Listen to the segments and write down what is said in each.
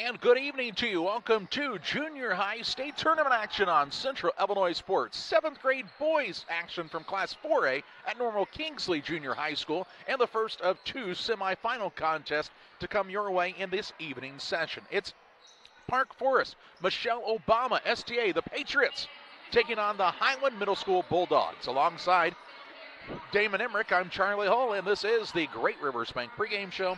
And good evening to you. Welcome to junior high state tournament action on Central Illinois Sports. 7th grade boys action from Class 4A at Normal Kingsley Junior High School, and the first of two semifinal contests to come your way in this evening session. It's Park Forest, Michelle Obama, STA, the Patriots, taking on the Highland Middle School Bulldogs. Alongside Damon Emmerich, I'm Charlie Hull, and this is the Great Rivers Bank pregame show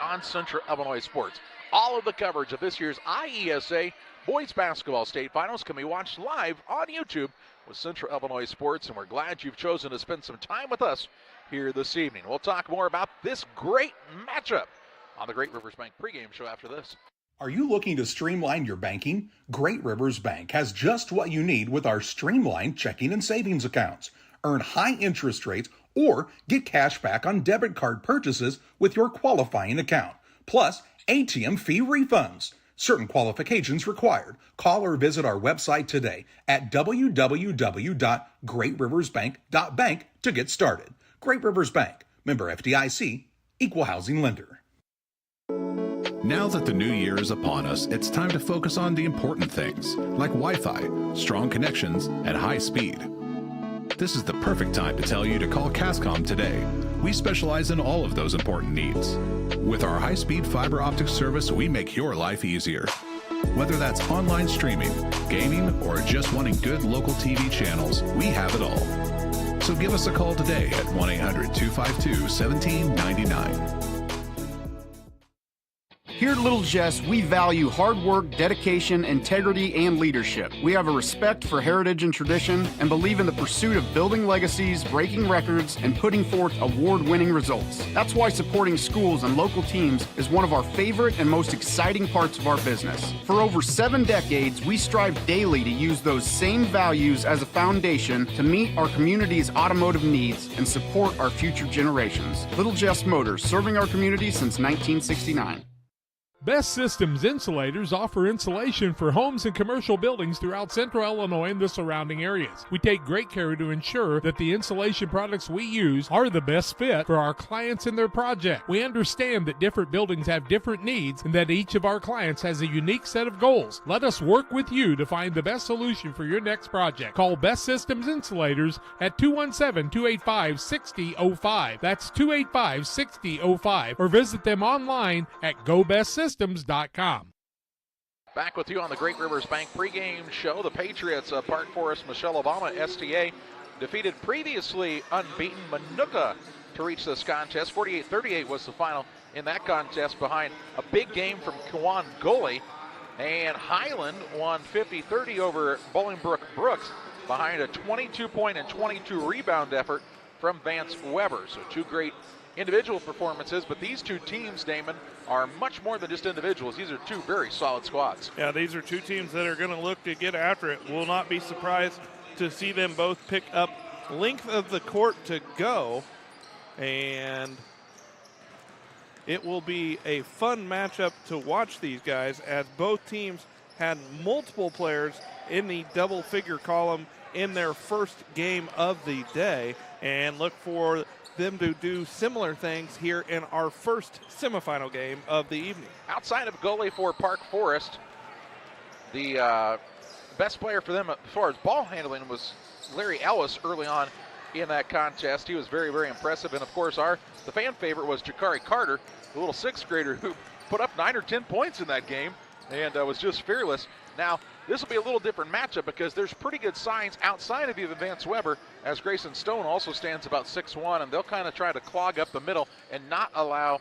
on Central Illinois Sports. All of the coverage of this year's IESA Boys Basketball State Finals can be watched live on YouTube with Central Illinois Sports, and we're glad you've chosen to spend some time with us here this evening. We'll talk more about this great matchup on the Great Rivers Bank pregame show after this. Are you looking to streamline your banking? Great Rivers Bank has just what you need with our streamlined checking and savings accounts. Earn high interest rates or get cash back on debit card purchases with your qualifying account. Plus, ATM fee refunds. Certain qualifications required. Call or visit our website today at www.greatriversbank.bank to get started. Great Rivers Bank, member FDIC, equal housing lender. Now that the new year is upon us, it's time to focus on the important things, like Wi-Fi, strong connections, and high speed. This is the perfect time to tell you to call Cascom today. We specialize in all of those important needs. With our high-speed fiber optic service, we make your life easier. Whether that's online streaming, gaming, or just wanting good local TV channels, we have it all. So give us a call today at 1-800-252-1799. Here at Little Jess, we value hard work, dedication, integrity, and leadership. We have a respect for heritage and tradition and believe in the pursuit of building legacies, breaking records, and putting forth award-winning results. That's why supporting schools and local teams is one of our favorite and most exciting parts of our business. For over 7 decades, we strive daily to use those same values as a foundation to meet our community's automotive needs and support our future generations. Little Jess Motors, serving our community since 1969. Best Systems Insulators offer insulation for homes and commercial buildings throughout Central Illinois and the surrounding areas. We take great care to ensure that the insulation products we use are the best fit for our clients and their project. We understand that different buildings have different needs and that each of our clients has a unique set of goals. Let us work with you to find the best solution for your next project. Call Best Systems Insulators at 217-285-6005. That's 285-6005. Or visit them online at GoBestSystems.com. Back with you on the Great Rivers Bank pregame show. The Patriots of Park Forest, Michelle Obama, STA, defeated previously unbeaten Manuka to reach this contest. 48-38 was the final in that contest behind a big game from Kiwan Gully. And Highland won 50-30 over Bolingbrook Brooks behind a 22-point and 22-rebound effort from Vance Weber. So two great individual performances, but these two teams, Damon, are much more than just individuals. These are two very solid squads. Yeah, these are two teams that are going to look to get after it. Will not be surprised to see them both pick up length of the court to go, and it will be a fun matchup to watch these guys, as both teams had multiple players in the double-figure column in their first game of the day, and look for them to do similar things here in our first semifinal game of the evening. Outside of goalie for Park Forest, the best player for them as far as ball handling was Larry Ellis early on in that contest. He was very, very impressive. And of course, the fan favorite was Jakari Carter, the little sixth grader who put up 9 or 10 points in that game and was just fearless. Now, this will be a little different matchup because there's pretty good signs outside of even Vance Weber, as Grayson Stone also stands about 6'1", and they'll kind of try to clog up the middle and not allow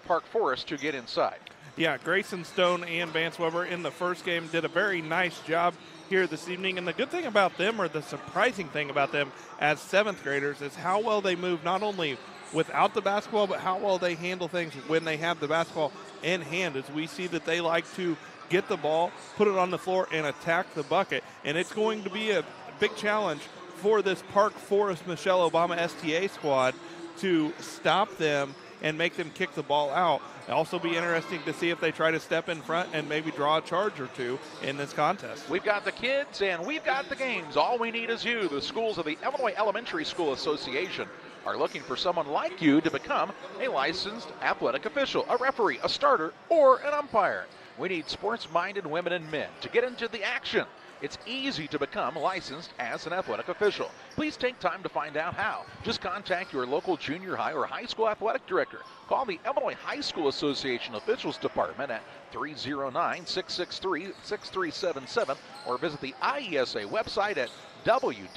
Park Forest to get inside. Yeah, Grayson Stone and Vance Weber in the first game did a very nice job here this evening. And the good thing about them, or the surprising thing about them as 7th graders, is how well they move not only without the basketball, but how well they handle things when they have the basketball in hand, as we see that they like to get the ball, put it on the floor, and attack the bucket. And it's going to be a big challenge for this Park Forest Michelle Obama STA squad to stop them and make them kick the ball out. It'll also be interesting to see if they try to step in front and maybe draw a charge or two in this contest. We've got the kids and we've got the games. All we need is you. The schools of the Illinois Elementary School Association are looking for someone like you to become a licensed athletic official, a referee, a starter, or an umpire. We need sports-minded women and men to get into the action. It's easy to become licensed as an athletic official. Please take time to find out how. Just contact your local junior high or high school athletic director. Call the Illinois High School Association Officials Department at 309-663-6377 or visit the IESA website at www.iesa.org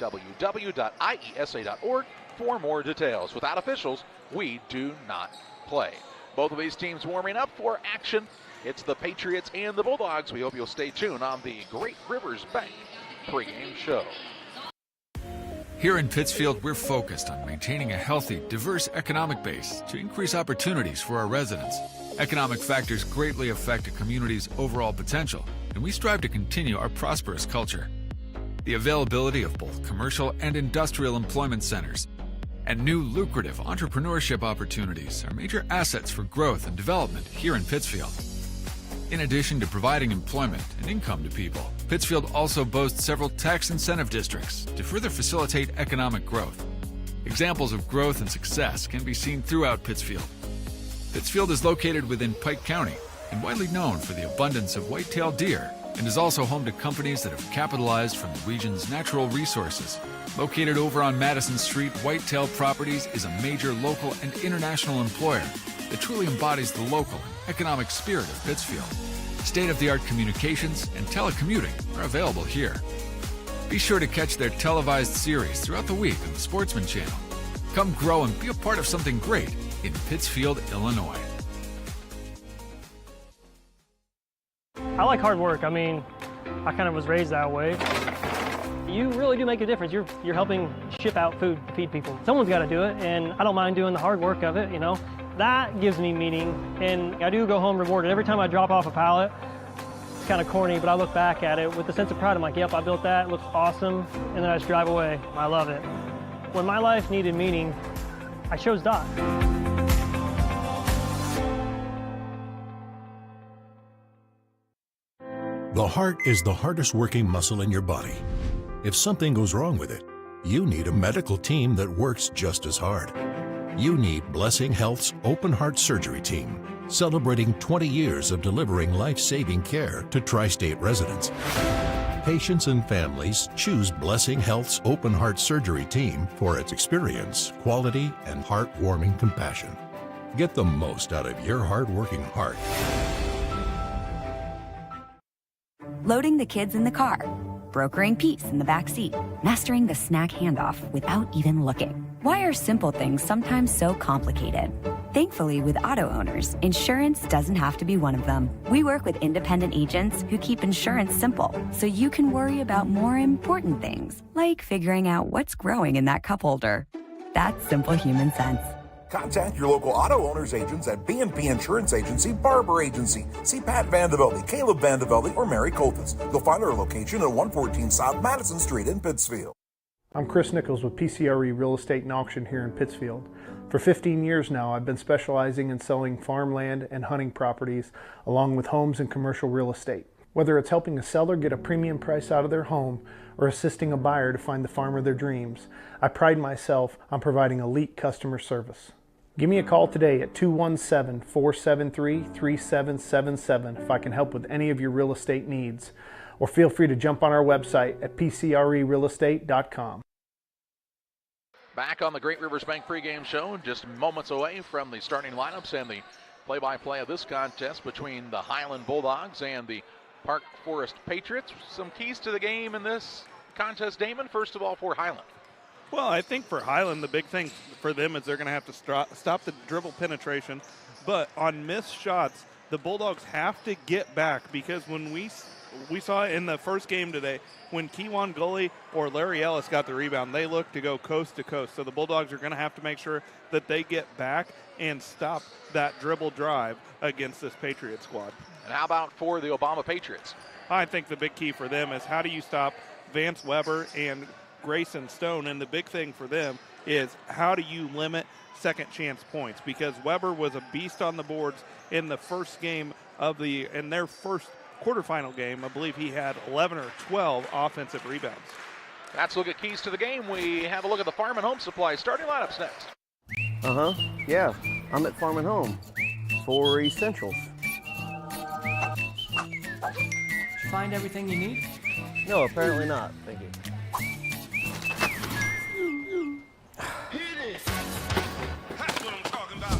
for more details. Without officials, we do not play. Both of these teams warming up for action. It's the Patriots and the Bulldogs. We hope you'll stay tuned on the Great Rivers Bank pregame show. Here in Pittsfield, we're focused on maintaining a healthy, diverse economic base to increase opportunities for our residents. Economic factors greatly affect a community's overall potential, and we strive to continue our prosperous culture. The availability of both commercial and industrial employment centers and new lucrative entrepreneurship opportunities are major assets for growth and development here in Pittsfield. In addition to providing employment and income to people, Pittsfield also boasts several tax incentive districts to further facilitate economic growth. Examples of growth and success can be seen throughout Pittsfield. Pittsfield is located within Pike County and widely known for the abundance of white-tailed deer, and is also home to companies that have capitalized from the region's natural resources. Located over on Madison Street, Whitetail Properties is a major local and international employer that truly embodies the local and economic spirit of Pittsfield. State-of-the-art communications and telecommuting are available here. Be sure to catch their televised series throughout the week on the Sportsman Channel. Come grow and be a part of something great in Pittsfield, Illinois. I like hard work. I mean, I kind of was raised that way. You really do make a difference. You're helping ship out food to feed people. Someone's got to do it, and I don't mind doing the hard work of it, you know. That gives me meaning, and I do go home rewarded. Every time I drop off a pallet, it's kind of corny, but I look back at it with a sense of pride. I'm like, yep, I built that, it looks awesome, and then I just drive away. I love it. When my life needed meaning, I chose Doc. The heart is the hardest working muscle in your body. If something goes wrong with it, you need a medical team that works just as hard. You need Blessing Health's Open Heart Surgery Team, celebrating 20 years of delivering life-saving care to tri-state residents. Patients and families choose Blessing Health's Open Heart Surgery Team for its experience, quality, and heartwarming compassion. Get the most out of your hard-working heart. Loading the kids in the car, brokering peace in the back seat, mastering the snack handoff without even looking. Why are simple things sometimes so complicated? Thankfully, with auto owners, insurance doesn't have to be one of them. We work with independent agents who keep insurance simple, so you can worry about more important things, like figuring out what's growing in that cup holder. That's simple human sense. Contact your local auto owners agents at B&P Insurance Agency, Barber Agency. See Pat Vandevelde, Caleb Vandevelde, or Mary Coltis. You'll find our location at 114 South Madison Street in Pittsfield. I'm Chris Nichols with PCRE Real Estate and Auction here in Pittsfield. For 15 years now, I've been specializing in selling farmland and hunting properties, along with homes and commercial real estate. Whether it's helping a seller get a premium price out of their home or assisting a buyer to find the farm of their dreams, I pride myself on providing elite customer service. Give me a call today at 217-473-3777 if I can help with any of your real estate needs, or feel free to jump on our website at pcrerealestate.com. Back on the Great Rivers Bank pregame show, just moments away from the starting lineups and the play-by-play of this contest between the Highland Bulldogs and the Park Forest Patriots. Some keys to the game in this contest, Damon. First of all, for Highland. Well, I think for Highland, the big thing for them is they're going to have to stop the dribble penetration. But on missed shots, the Bulldogs have to get back, because when we saw in the first game today, when Keewan Gully or Larry Ellis got the rebound, they looked to go coast to coast. So the Bulldogs are going to have to make sure that they get back and stop that dribble drive against this Patriot squad. And how about for the Obama Patriots? I think the big key for them is how do you stop Vance Weber and Grayson Stone, and the big thing for them is how do you limit second chance points, because Weber was a beast on the boards in the first game in their first quarterfinal game. I believe he had 11 or 12 offensive rebounds. That's a look at keys to the game. We have a look at the Farm and Home Supply starting lineups next. Yeah, I'm at Farm and Home for essentials. Did you find everything you need? No, apparently not. Thank you. That's what I'm talking about.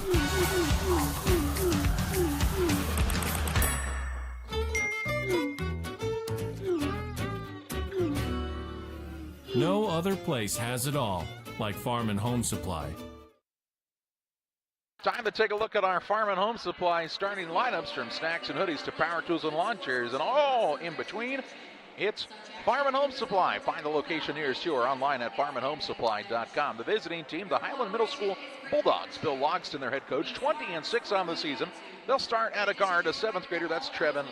No other place has it all like Farm and Home Supply. Time to take a look at our Farm and Home Supply starting lineups, from snacks and hoodies to power tools and lawn chairs and all in between. It's Farm and Home Supply. Find the location nearest you or online at farmandhomesupply.com. The visiting team, the Highland Middle School Bulldogs. Bill Logston, their head coach, 20-6 on the season. They'll start at a guard, a 7th grader. That's Trevor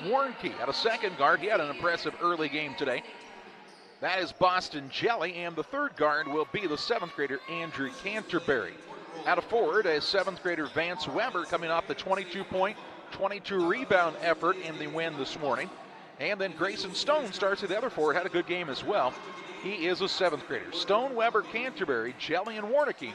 Warnke. At a second guard, he had an impressive early game today. That is Boston Jelly, and the third guard will be the 7th grader, Andrew Canterbury. At a forward, a 7th grader, Vance Weber, coming off the 22-point, 22-rebound effort in the win this morning. And then Grayson Stone starts at the other forward, had a good game as well. He is a 7th grader. Stone, Weber, Canterbury, Jelly, and Warnke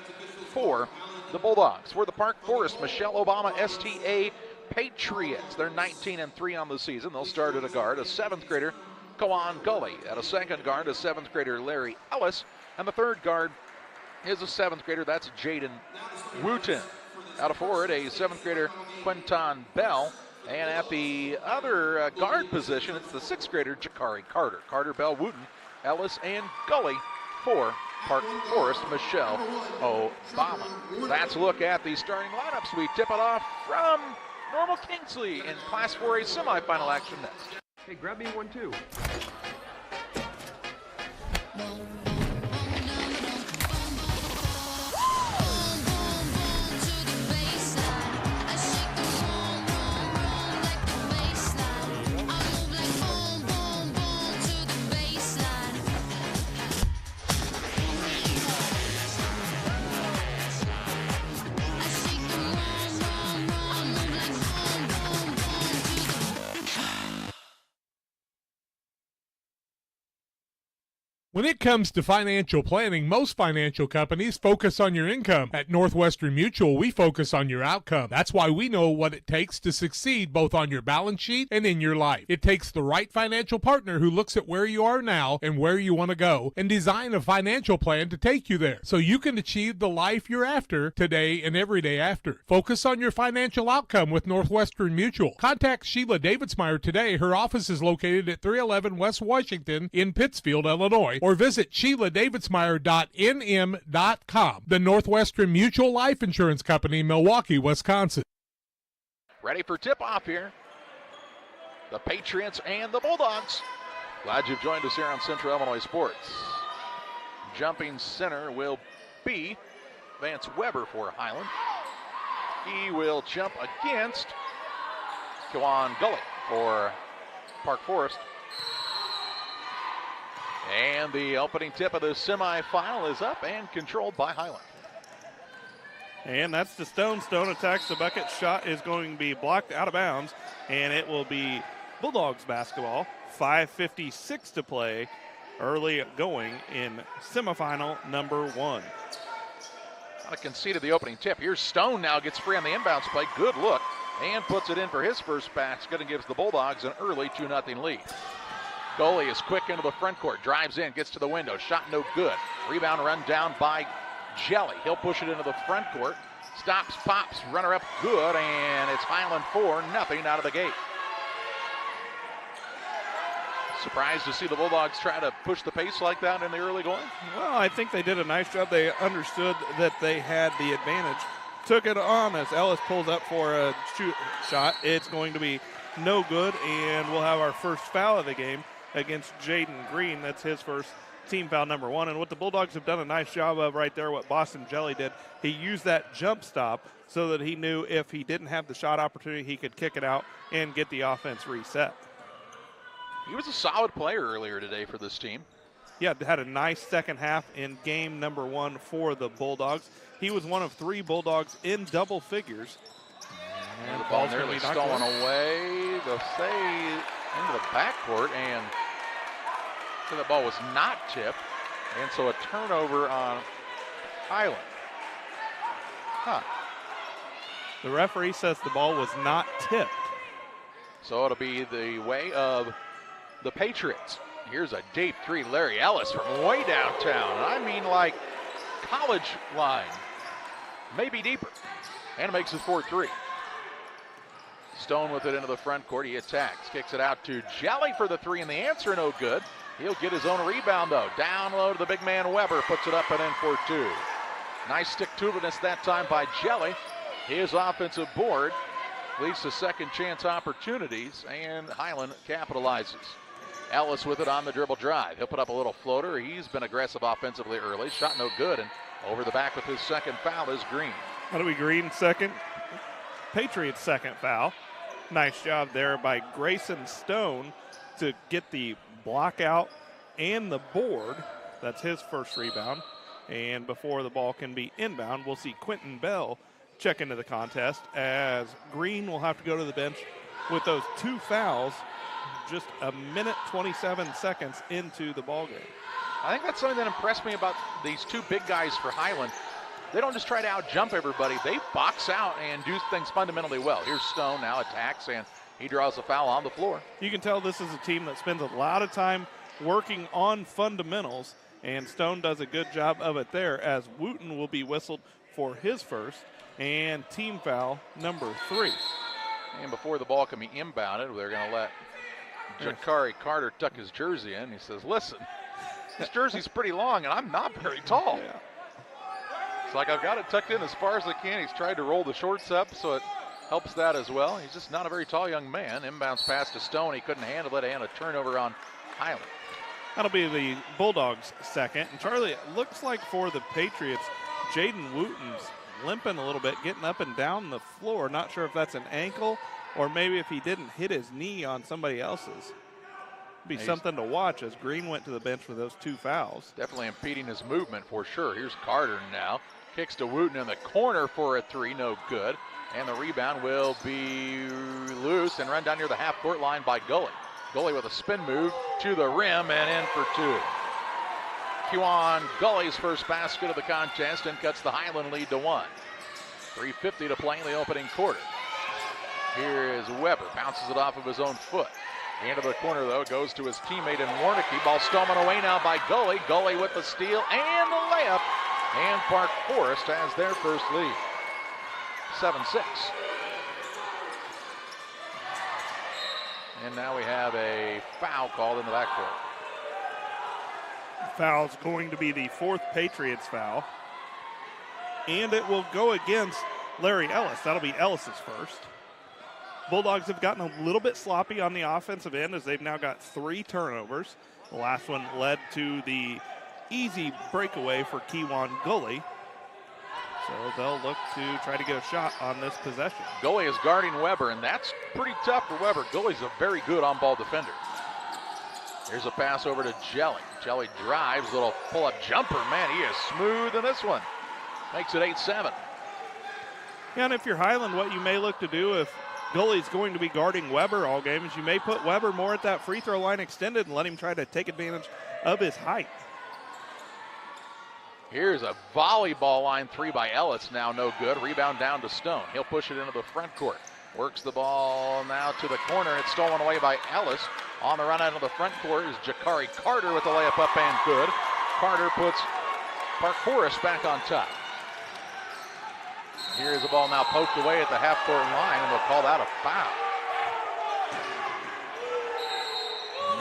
for the Bulldogs. For the Park Forest, Michelle Obama, STA Patriots. They're 19-3 on the season. They'll start at a guard, a 7th grader, Kawan Gully. At a second guard, a 7th grader, Larry Ellis. And the third guard is a 7th grader, that's Jaden Wooten. Out of forward, a 7th grader, Quinton Bell. And at the other guard position, it's the 6th grader, Jakari Carter. Carter, Bell, Wooten, Ellis, and Gully for Park Forest, Michelle Obama. That's a look at the starting lineups. We tip it off from Normal Kingsley in Class 4A semifinal action next. Hey, grab me one too. When it comes to financial planning, most financial companies focus on your income. At Northwestern Mutual, we focus on your outcome. That's why we know what it takes to succeed both on your balance sheet and in your life. It takes the right financial partner who looks at where you are now and where you want to go and design a financial plan to take you there so you can achieve the life you're after today and every day after. Focus on your financial outcome with Northwestern Mutual. Contact Sheila Davidsmeyer today. Her office is located at 311 West Washington in Pittsfield, Illinois, or visit SheilaDavidsmeyer.nm.com. The Northwestern Mutual Life Insurance Company, Milwaukee, Wisconsin. Ready for tip-off here. The Patriots and the Bulldogs. Glad you've joined us here on Central Illinois Sports. Jumping center will be Vance Weber for Highland. He will jump against Kawan Gully for Park Forest. And the opening tip of the semifinal is up and controlled by Highland. And that's the Stone. Stone attacks the bucket. Shot is going to be blocked out of bounds, and it will be Bulldogs basketball. 5:56 to play, early going in semifinal number 1. Kind of conceded the opening tip. Here's Stone now, gets free on the inbounds play. Good look, and puts it in for his first basket and gives the Bulldogs an early 2-0 lead. Goalie is quick into the front court, drives in, gets to the window, shot no good. Rebound run down by Jelly. He'll push it into the front court, stops, pops, runner up good, and it's Highland 4-0 out of the gate. Surprised to see the Bulldogs try to push the pace like that in the early going? Well, I think they did a nice job. They understood that they had the advantage. Took it on as Ellis pulls up for a shot. It's going to be no good, and we'll have our first foul of the game against Jaden Green. That's his first team foul number 1. And what the Bulldogs have done a nice job of right there, what Boston Jelly did, he used that jump stop so that he knew if he didn't have the shot opportunity, he could kick it out and get the offense reset. He was a solid player earlier today for this team. Yeah, had a nice second half in game number 1 for the Bulldogs. He was one of 3 Bulldogs in double figures. And the ball nearly stolen away. They'll say into the backcourt, and so the ball was not tipped, and so a turnover on Highland. The referee says the ball was not tipped. So it'll be the way of the Patriots. Here's a deep three, Larry Ellis from way downtown. I mean like college line, maybe deeper. And makes it 4-3. Stone with it into the front court. He attacks, kicks it out to Jelly for the three, and the answer no good. He'll get his own rebound though. Down low to the big man Weber, puts it up and in for two. Nice stick-to-itiveness that time by Jelly. His offensive board leads to second chance opportunities, and Highland capitalizes. Ellis with it on the dribble drive. He'll put up a little floater. He's been aggressive offensively early. Shot no good, and over the back with his second foul is Green. That'll be Green second. Patriots second foul. Nice job there by Grayson Stone to get the block out and the board. That's his first rebound. And before the ball can be inbound, we'll see Quentin Bell check into the contest as Green will have to go to the bench with those two fouls just a minute 27 seconds into the ball game. I think that's something that impressed me about these two big guys for Highland. They don't just try to out-jump everybody. They box out and do things fundamentally well. Here's Stone now attacks, and he draws a foul on the floor. You can tell this is a team that spends a lot of time working on fundamentals, and Stone does a good job of it there as Wooten will be whistled for his first and team foul number 3. And before the ball can be inbounded, they're going to let Jakari Carter tuck his jersey in. He says, listen, this jersey's pretty long, and I'm not very tall. Yeah. It's like I've got it tucked in as far as I can. He's tried to roll the shorts up, so it helps that as well. He's just not a very tall young man. Inbounds pass to Stone. He couldn't handle it, and a turnover on Highland. That'll be the Bulldogs' second. And Charlie, it looks like for the Patriots, Jaden Wooten's limping a little bit, getting up and down the floor. Not sure if that's an ankle or maybe if he didn't hit his knee on somebody else's. Be something to watch as Green went to the bench with those two fouls. Definitely impeding his movement for sure. Here's Carter now. Kicks to Wooten in the corner for a three, no good. And the rebound will be loose and run down near the half-court line by Gully. Gully with a spin move to the rim and in for two. Kewan Gully's first basket of the contest and cuts the Highland lead to 1. 3:50 to play in the opening quarter. Here is Weber, bounces it off of his own foot. Into the corner, though, goes to his teammate in Warnicki. Ball stolen away now by Gully. Gully with the steal and the layup. And Park Forest has their first lead. 7-6. And now we have a foul called in the backcourt. Foul's going to be the 4th Patriots foul. And it will go against Larry Ellis. That'll be Ellis's first. Bulldogs have gotten a little bit sloppy on the offensive end as they've now got 3 turnovers. The last one led to the easy breakaway for Kewan Gully. So they'll look to try to get a shot on this possession. Gully is guarding Weber, and that's pretty tough for Weber. Gully's a very good on-ball defender. Here's a pass over to Jelly. Jelly drives, little pull-up jumper. Man, he is smooth in this one. Makes it 8-7. Yeah, and if you're Highland, what you may look to do if Gully's going to be guarding Weber all game is you may put Weber more at that free throw line extended and let him try to take advantage of his height. Here's a volleyball line 3 by Ellis, now no good. Rebound down to Stone. He'll push it into the front court. Works the ball now to the corner. It's stolen away by Ellis. On the run out of the front court is Jakari Carter with the layup up and good. Carter puts Park Forest back on top. Here's the ball now poked away at the half-court line, and they'll call that a foul.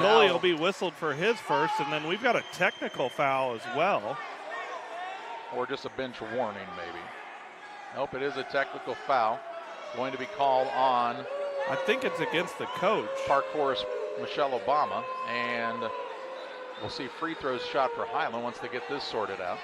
Gully will be whistled for his first, and then we've got a technical foul as well. Or just a bench warning, maybe. Nope, it is a technical foul. Going to be called on... I think it's against the coach. Park Forest, Michelle Obama, and we'll see free throws shot for Highland once they get this sorted out.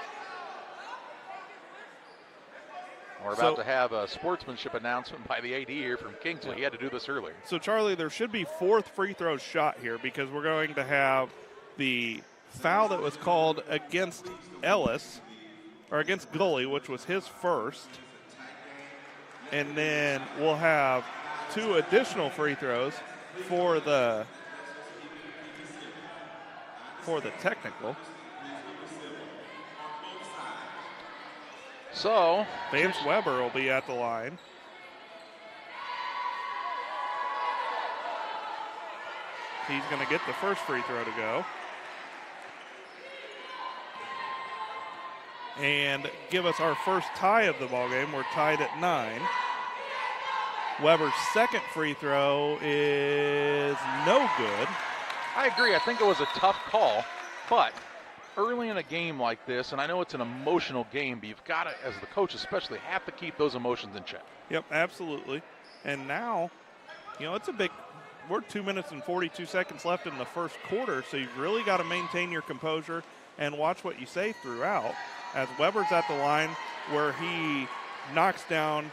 We're about to have a sportsmanship announcement by the AD here from Kingsley. He had to do this earlier. So, Charlie, there should be 4th free throw shot here because we're going to have the foul that was called against Ellis, or against Gully, which was his first. And then we'll have 2 additional free throws for the technical. So Vance Weber will be at the line. He's going to get the first free throw to go. And give us our first tie of the ball game. We're tied at 9. Weber's second free throw is no good. I agree. I think it was a tough call, but early in a game like this, and I know it's an emotional game, but you've got to, as the coach especially, have to keep those emotions in check. Yep, absolutely. And now, it's a big, we're 2 minutes and 42 seconds left in the first quarter, so you've really got to maintain your composure and watch what you say throughout. As Weber's at the line where he knocks down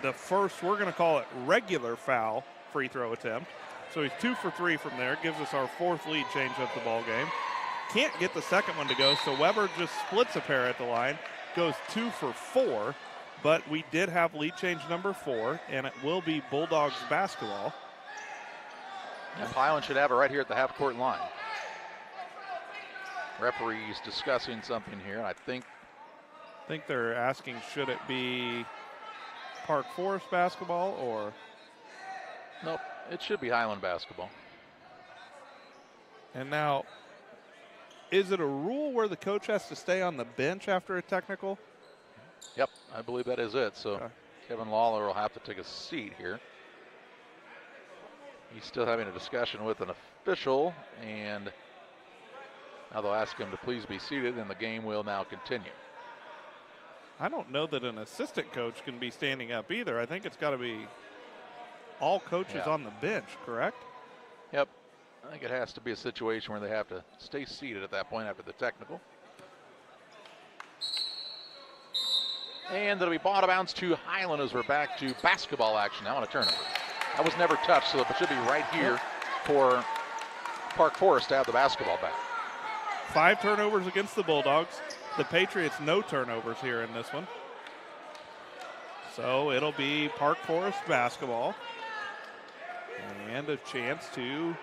the first, we're going to call it regular foul free throw attempt. So he's 2 for 3 from there, gives us our 4th lead change of the ball game. Can't get the second one to go, so Weber just splits a pair at the line, goes 2 for 4, but we did have lead change number 4, and it will be Bulldogs basketball. And Highland should have it right here at the half-court line. Referee's discussing something here, and I think they're asking, should it be Park Forest basketball or? Nope, it should be Highland basketball. And now, is it a rule where the coach has to stay on the bench after a technical? Yep, I believe that is it. So okay. Kevin Lawler will have to take a seat here. He's still having a discussion with an official, and now they'll ask him to please be seated, and the game will now continue. I don't know that an assistant coach can be standing up either. I think it's got to be all coaches on the bench, correct? Yep. I think it has to be a situation where they have to stay seated at that point after the technical. And it'll be ball out of bounds to Highland as we're back to basketball action now on a tournament. That was never touched, so it should be right here for Park Forest to have the basketball back. 5 turnovers against the Bulldogs. The Patriots, no turnovers here in this one. So it'll be Park Forest basketball. And a chance to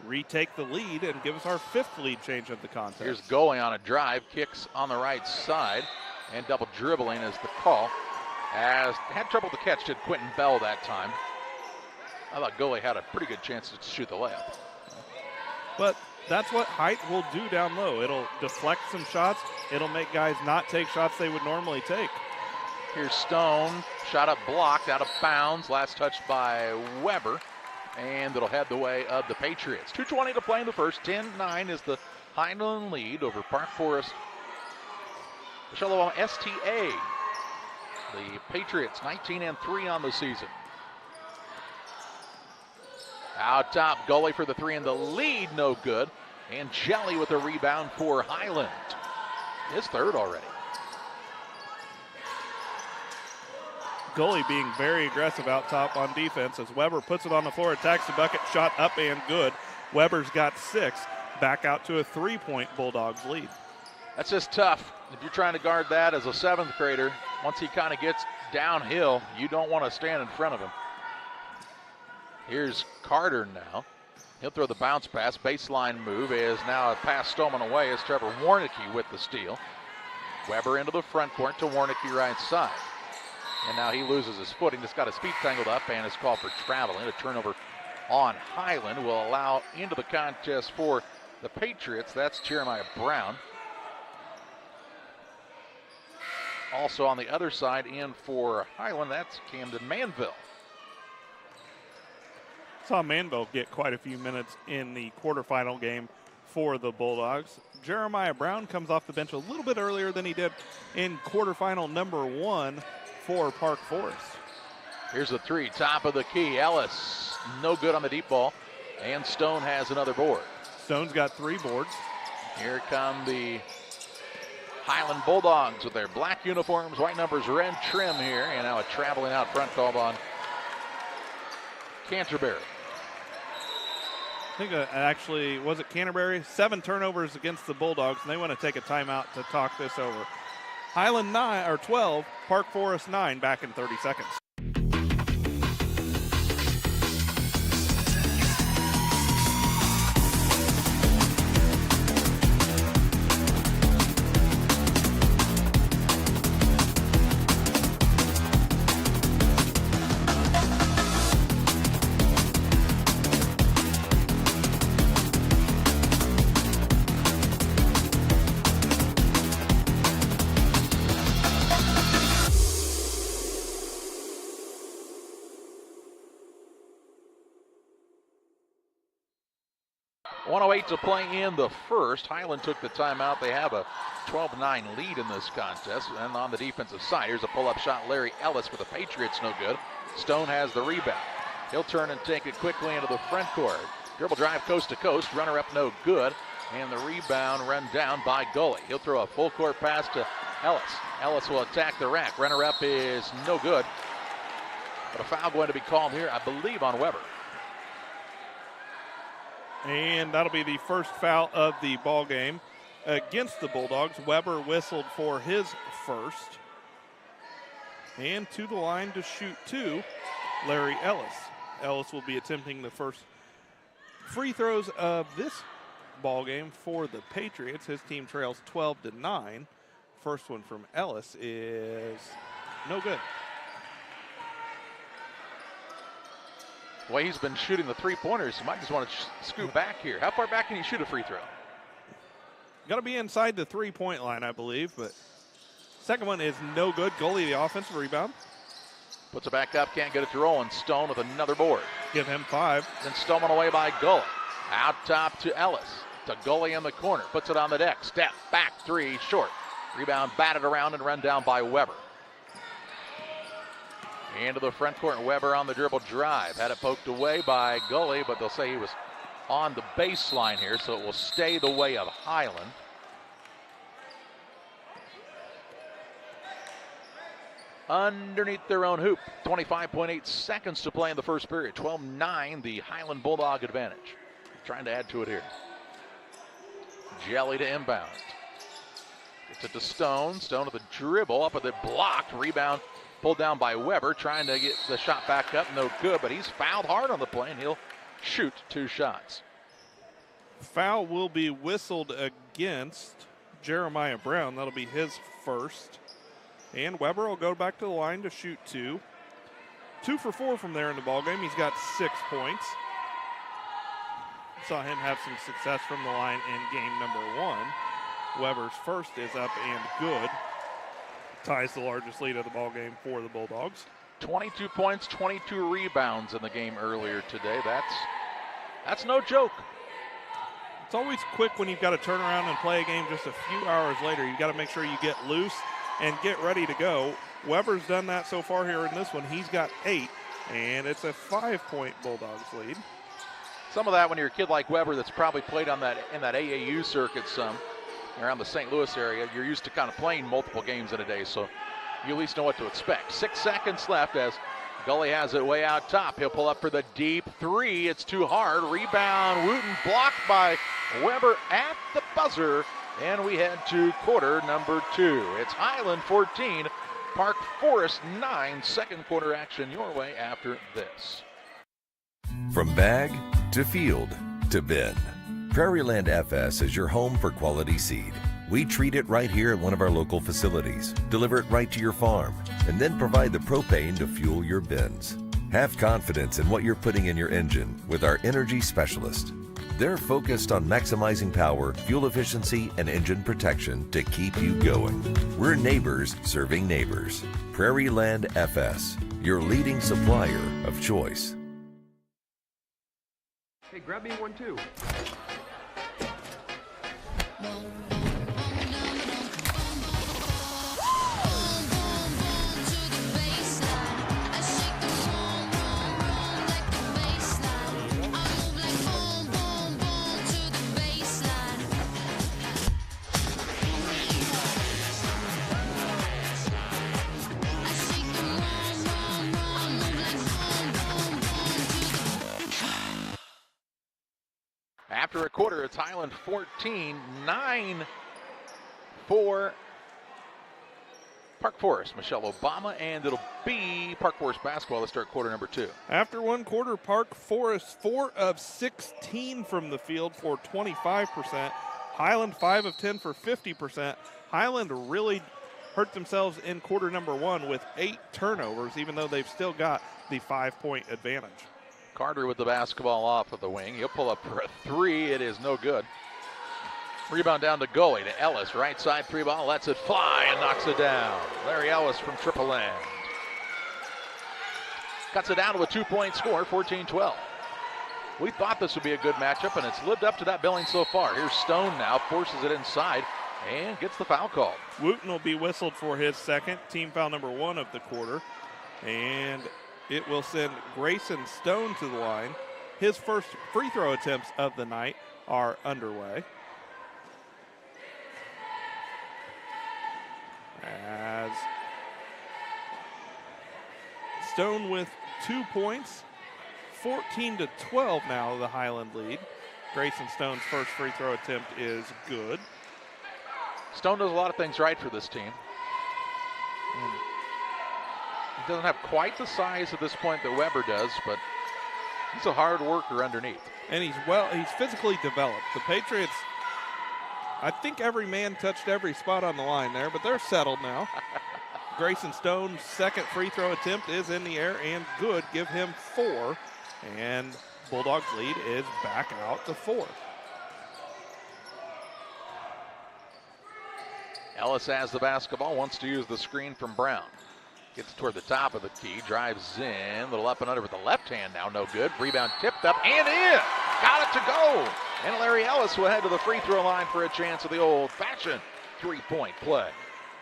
retake the lead and give us our 5th lead change of the contest. Here's Goley on a drive, kicks on the right side, and double dribbling is the call. As had trouble with the catch, did Quentin Bell that time. I thought Goley had a pretty good chance to shoot the layup. But that's what height will do down low. It'll deflect some shots. It'll make guys not take shots they would normally take. Here's Stone, shot up blocked, out of bounds, last touched by Weber, and it'll head the way of the Patriots. 2:20 to play in the first. 10-9 is the Highland lead over Park Forest. Michelle STA. The Patriots 19-3 on the season. Out top, Goley for the 3 and the lead, no good. And Jelly with a rebound for Highland. His 3rd already. Goley being very aggressive out top on defense as Weber puts it on the floor, attacks the bucket, shot up and good. Weber's got 6, back out to a 3-point Bulldogs lead. That's just tough. If you're trying to guard that as a 7th grader, once he kind of gets downhill, you don't want to stand in front of him. Here's Carter now. He'll throw the bounce pass. Baseline move is now a pass stolen away as Trevor Warnicki with the steal. Weber into the front court to Warnicki right side. And now he loses his footing. Just got his feet tangled up and is called for traveling. A turnover on Highland will allow into the contest for the Patriots. That's Jeremiah Brown. Also on the other side in for Highland, that's Camden Manville. Saw Manville get quite a few minutes in the quarterfinal game for the Bulldogs. Jeremiah Brown comes off the bench a little bit earlier than he did in quarterfinal number 1 for Park Forest. Here's the 3, top of the key. Ellis, no good on the deep ball. And Stone has another board. Stone's got 3 boards. Here come the Highland Bulldogs with their black uniforms, white numbers, red trim here. And now a traveling out front called on Canterbury. I think actually, was it Canterbury? 7 turnovers against the Bulldogs, and they want to take a timeout to talk this over. Highland 12, Park Forest 9, back in 30 seconds. 1:08 to play in the first. Highland took the timeout. They have a 12-9 lead in this contest. And on the defensive side, here's a pull-up shot. Larry Ellis for the Patriots, no good. Stone has the rebound. He'll turn and take it quickly into the front court. Dribble drive coast to coast. Runner up, no good. And the rebound run down by Gully. He'll throw a full court pass to Ellis. Ellis will attack the rack. Runner up is no good. But a foul going to be called here, I believe, on Weber. And that'll be the first foul of the ball game against the Bulldogs. Weber whistled for his first. And to the line to shoot two, Larry Ellis. Ellis will be attempting the first free throws of this ball game for the Patriots. His team trails 12-9. First one from Ellis is no good. The way he's been shooting the three-pointers, you might just want to scoot back here. How far back can you shoot a free throw? Got to be inside the three-point line, I believe, but second one is no good. Goalie, the offensive rebound. Puts it back up, can't get it to roll, and Stone with another board. Give him 5. Then stolen away by Gully. Out top to Ellis. To Gully in the corner. Puts it on the deck. Step back, 3, short. Rebound batted around and run down by Weber. Into the front court, and Weber on the dribble drive. Had it poked away by Gully, but they'll say he was on the baseline here, so it will stay the way of Highland. Underneath their own hoop. 25.8 seconds to play in the first period. 12-9, the Highland Bulldog advantage. Trying to add to it here. Jelly to inbound. Gets it to Stone. Stone with a dribble up with it blocked. Rebound pulled down by Weber. Trying to get the shot back up. No good, but he's fouled hard on the play, and he'll shoot 2 shots. Foul will be whistled against Jeremiah Brown. That'll be his first. And Weber will go back to the line to shoot 2. 2 for 4 from there in the ballgame. He's got 6 points. Saw him have some success from the line in game number 1. Weber's first is up and good. Ties the largest lead of the ballgame for the Bulldogs. 22 points, 22 rebounds in the game earlier today. That's no joke. It's always quick when you've got to turn around and play a game just a few hours later. You've got to make sure you get loose and get ready to go. Weber's done that so far here in this one. He's got 8, and it's a 5-point Bulldogs lead. Some of that when you're a kid like Weber that's probably played on that in that AAU circuit some around the St. Louis area, you're used to kind of playing multiple games in a day, so you at least know what to expect. 6 seconds left as Gully has it way out top. He'll pull up for the deep 3. It's too hard. Rebound, Wooten blocked by Weber at the buzzer. And we head to quarter number 2. It's Highland 14, Park Forest 9. Second quarter action your way after this. From bag to field to bin, Prairieland FS is your home for quality seed. We treat it right here at one of our local facilities, deliver it right to your farm, and then provide the propane to fuel your bins. Have confidence in what you're putting in your engine with our energy specialist. They're focused on maximizing power, fuel efficiency, and engine protection to keep you going. We're neighbors serving neighbors. Prairieland FS, your leading supplier of choice. Hey, grab me one too. After a quarter, it's Highland 14, 9 for Park Forest. Michelle Obama, and it'll be Park Forest basketball to start quarter number 2. After one quarter, Park Forest 4 of 16 from the field for 25%. Highland 5 of 10 for 50%. Highland really hurt themselves in quarter number 1 with 8 turnovers, even though they've still got the 5-point advantage. Carter with the basketball off of the wing. He'll pull up for a 3. It is no good. Rebound down to Gully to Ellis. Right side 3 ball. Lets it fly and knocks it down. Larry Ellis from Triple End. Cuts it down to a 2-point score, 14-12. We thought this would be a good matchup, and it's lived up to that billing so far. Here's Stone now, forces it inside, and gets the foul call. Wooten will be whistled for his second, team foul number 1 of the quarter. And it will send Grayson Stone to the line. His first free throw attempts of the night are underway. As Stone with 2 points, 14-12 now, the Highland lead. Grayson Stone's first free throw attempt is good. Stone does a lot of things right for this team. He doesn't have quite the size at this point that Weber does, but he's a hard worker underneath. And he's physically developed. The Patriots, I think every man touched every spot on the line there, but they're settled now. Grayson Stone's second free throw attempt is in the air and good. Give him 4. And Bulldogs lead is back out to 4. Ellis has the basketball, wants to use the screen from Brown. Gets toward the top of the key, drives in, little up and under with the left hand now, no good. Rebound tipped up and in. Got it to go. And Larry Ellis will head to the free throw line for a chance of the old-fashioned three-point play.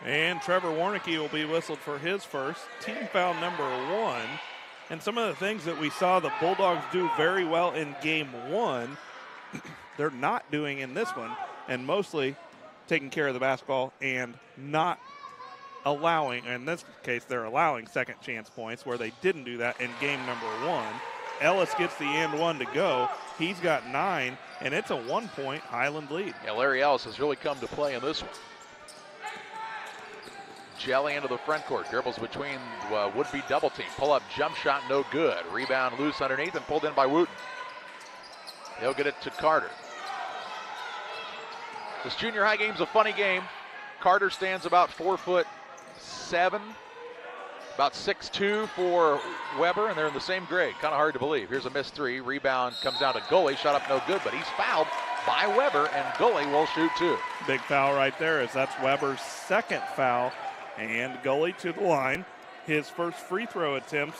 And Trevor Warnicki will be whistled for his first, team foul number 1. And some of the things that we saw the Bulldogs do very well in game 1, they're not doing in this one, and mostly taking care of the basketball and not allowing, in this case, they're allowing second chance points where they didn't do that in game number 1. Ellis gets the and 1 to go. He's got 9, and it's a 1-point Highland lead. Yeah, Larry Ellis has really come to play in this one. Jelly into the front court, dribbles between would-be double team. Pull-up jump shot, no good. Rebound loose underneath and pulled in by Wooten. He'll get it to Carter. This junior high game's a funny game. Carter stands about 4'7", about 6'2" for Weber, and they're in the same grade. Kind of hard to believe. Here's a missed 3. Rebound comes down to Gully. Shot up no good, but he's fouled by Weber, and Gully will shoot 2. Big foul right there, as that's Weber's second foul. And Gully to the line. His first free throw attempts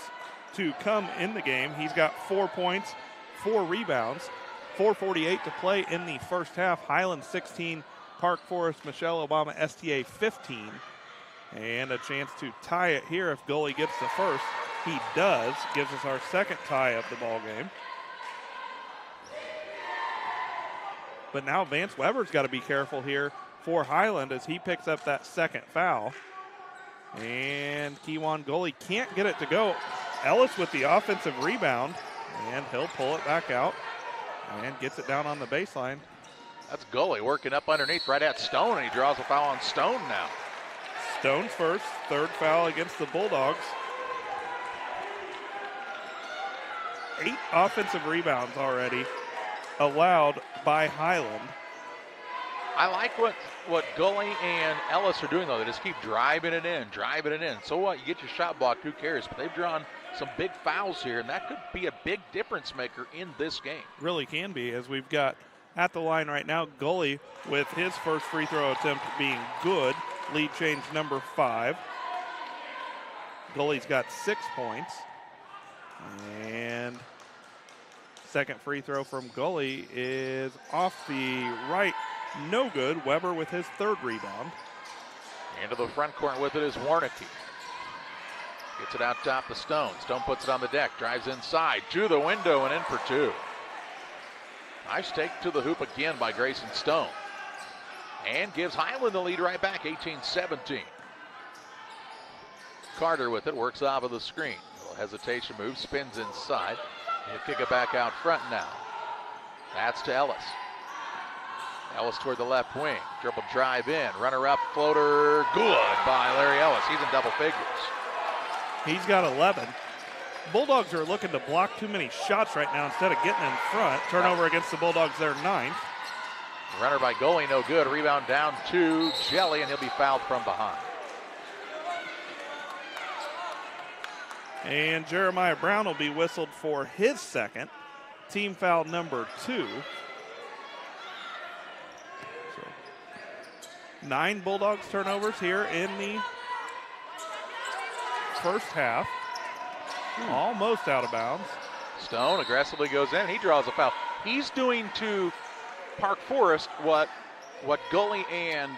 to come in the game. He's got 4 points, 4 rebounds, 4:48 to play in the first half. Highland 16, Park Forest, Michelle Obama, STA 15. And a chance to tie it here if Gully gets the first. He does. Gives us our second tie of the ball game. But now Vance Weber's got to be careful here for Highland as he picks up that second foul. And Keewan Gully can't get it to go. Ellis with the offensive rebound, and he'll pull it back out and gets it down on the baseline. That's Gully working up underneath right at Stone, and he draws a foul on Stone now. Stone's first, third foul against the Bulldogs. 8 offensive rebounds already allowed by Highland. I like what Gully and Ellis are doing, though. They just keep driving it in. So what? You get your shot blocked, who cares? But they've drawn some big fouls here, and that could be a big difference maker in this game. Really can be, as we've got at the line right now, Gully with his first free throw attempt being good. Lead change number 5. Gully's got 6 points. And second free throw from Gully is off the right. No good. Weber with his third rebound. Into the front court with it is Warnicki. Gets it out top to Stone. Stone puts it on the deck. Drives inside to the window and in for 2. Nice take to the hoop again by Grayson Stone. And gives Highland the lead right back, 18-17. Carter with it, works off of the screen. A little hesitation move, spins inside. He'll kick it back out front now. That's to Ellis. Ellis toward the left wing. Dribble drive in. Runner up floater. Good by Larry Ellis. He's in double figures. He's got 11. Bulldogs are looking to block too many shots right now instead of getting in front. Turnover against the Bulldogs, their 9th. Runner by Gully, no good. Rebound down to Jelly, and he'll be fouled from behind. And Jeremiah Brown will be whistled for his second. Team foul number 2. 9 Bulldogs turnovers here in the first half. Almost out of bounds. Stone aggressively goes in. He draws a foul. He's doing to Park Forest what Gully and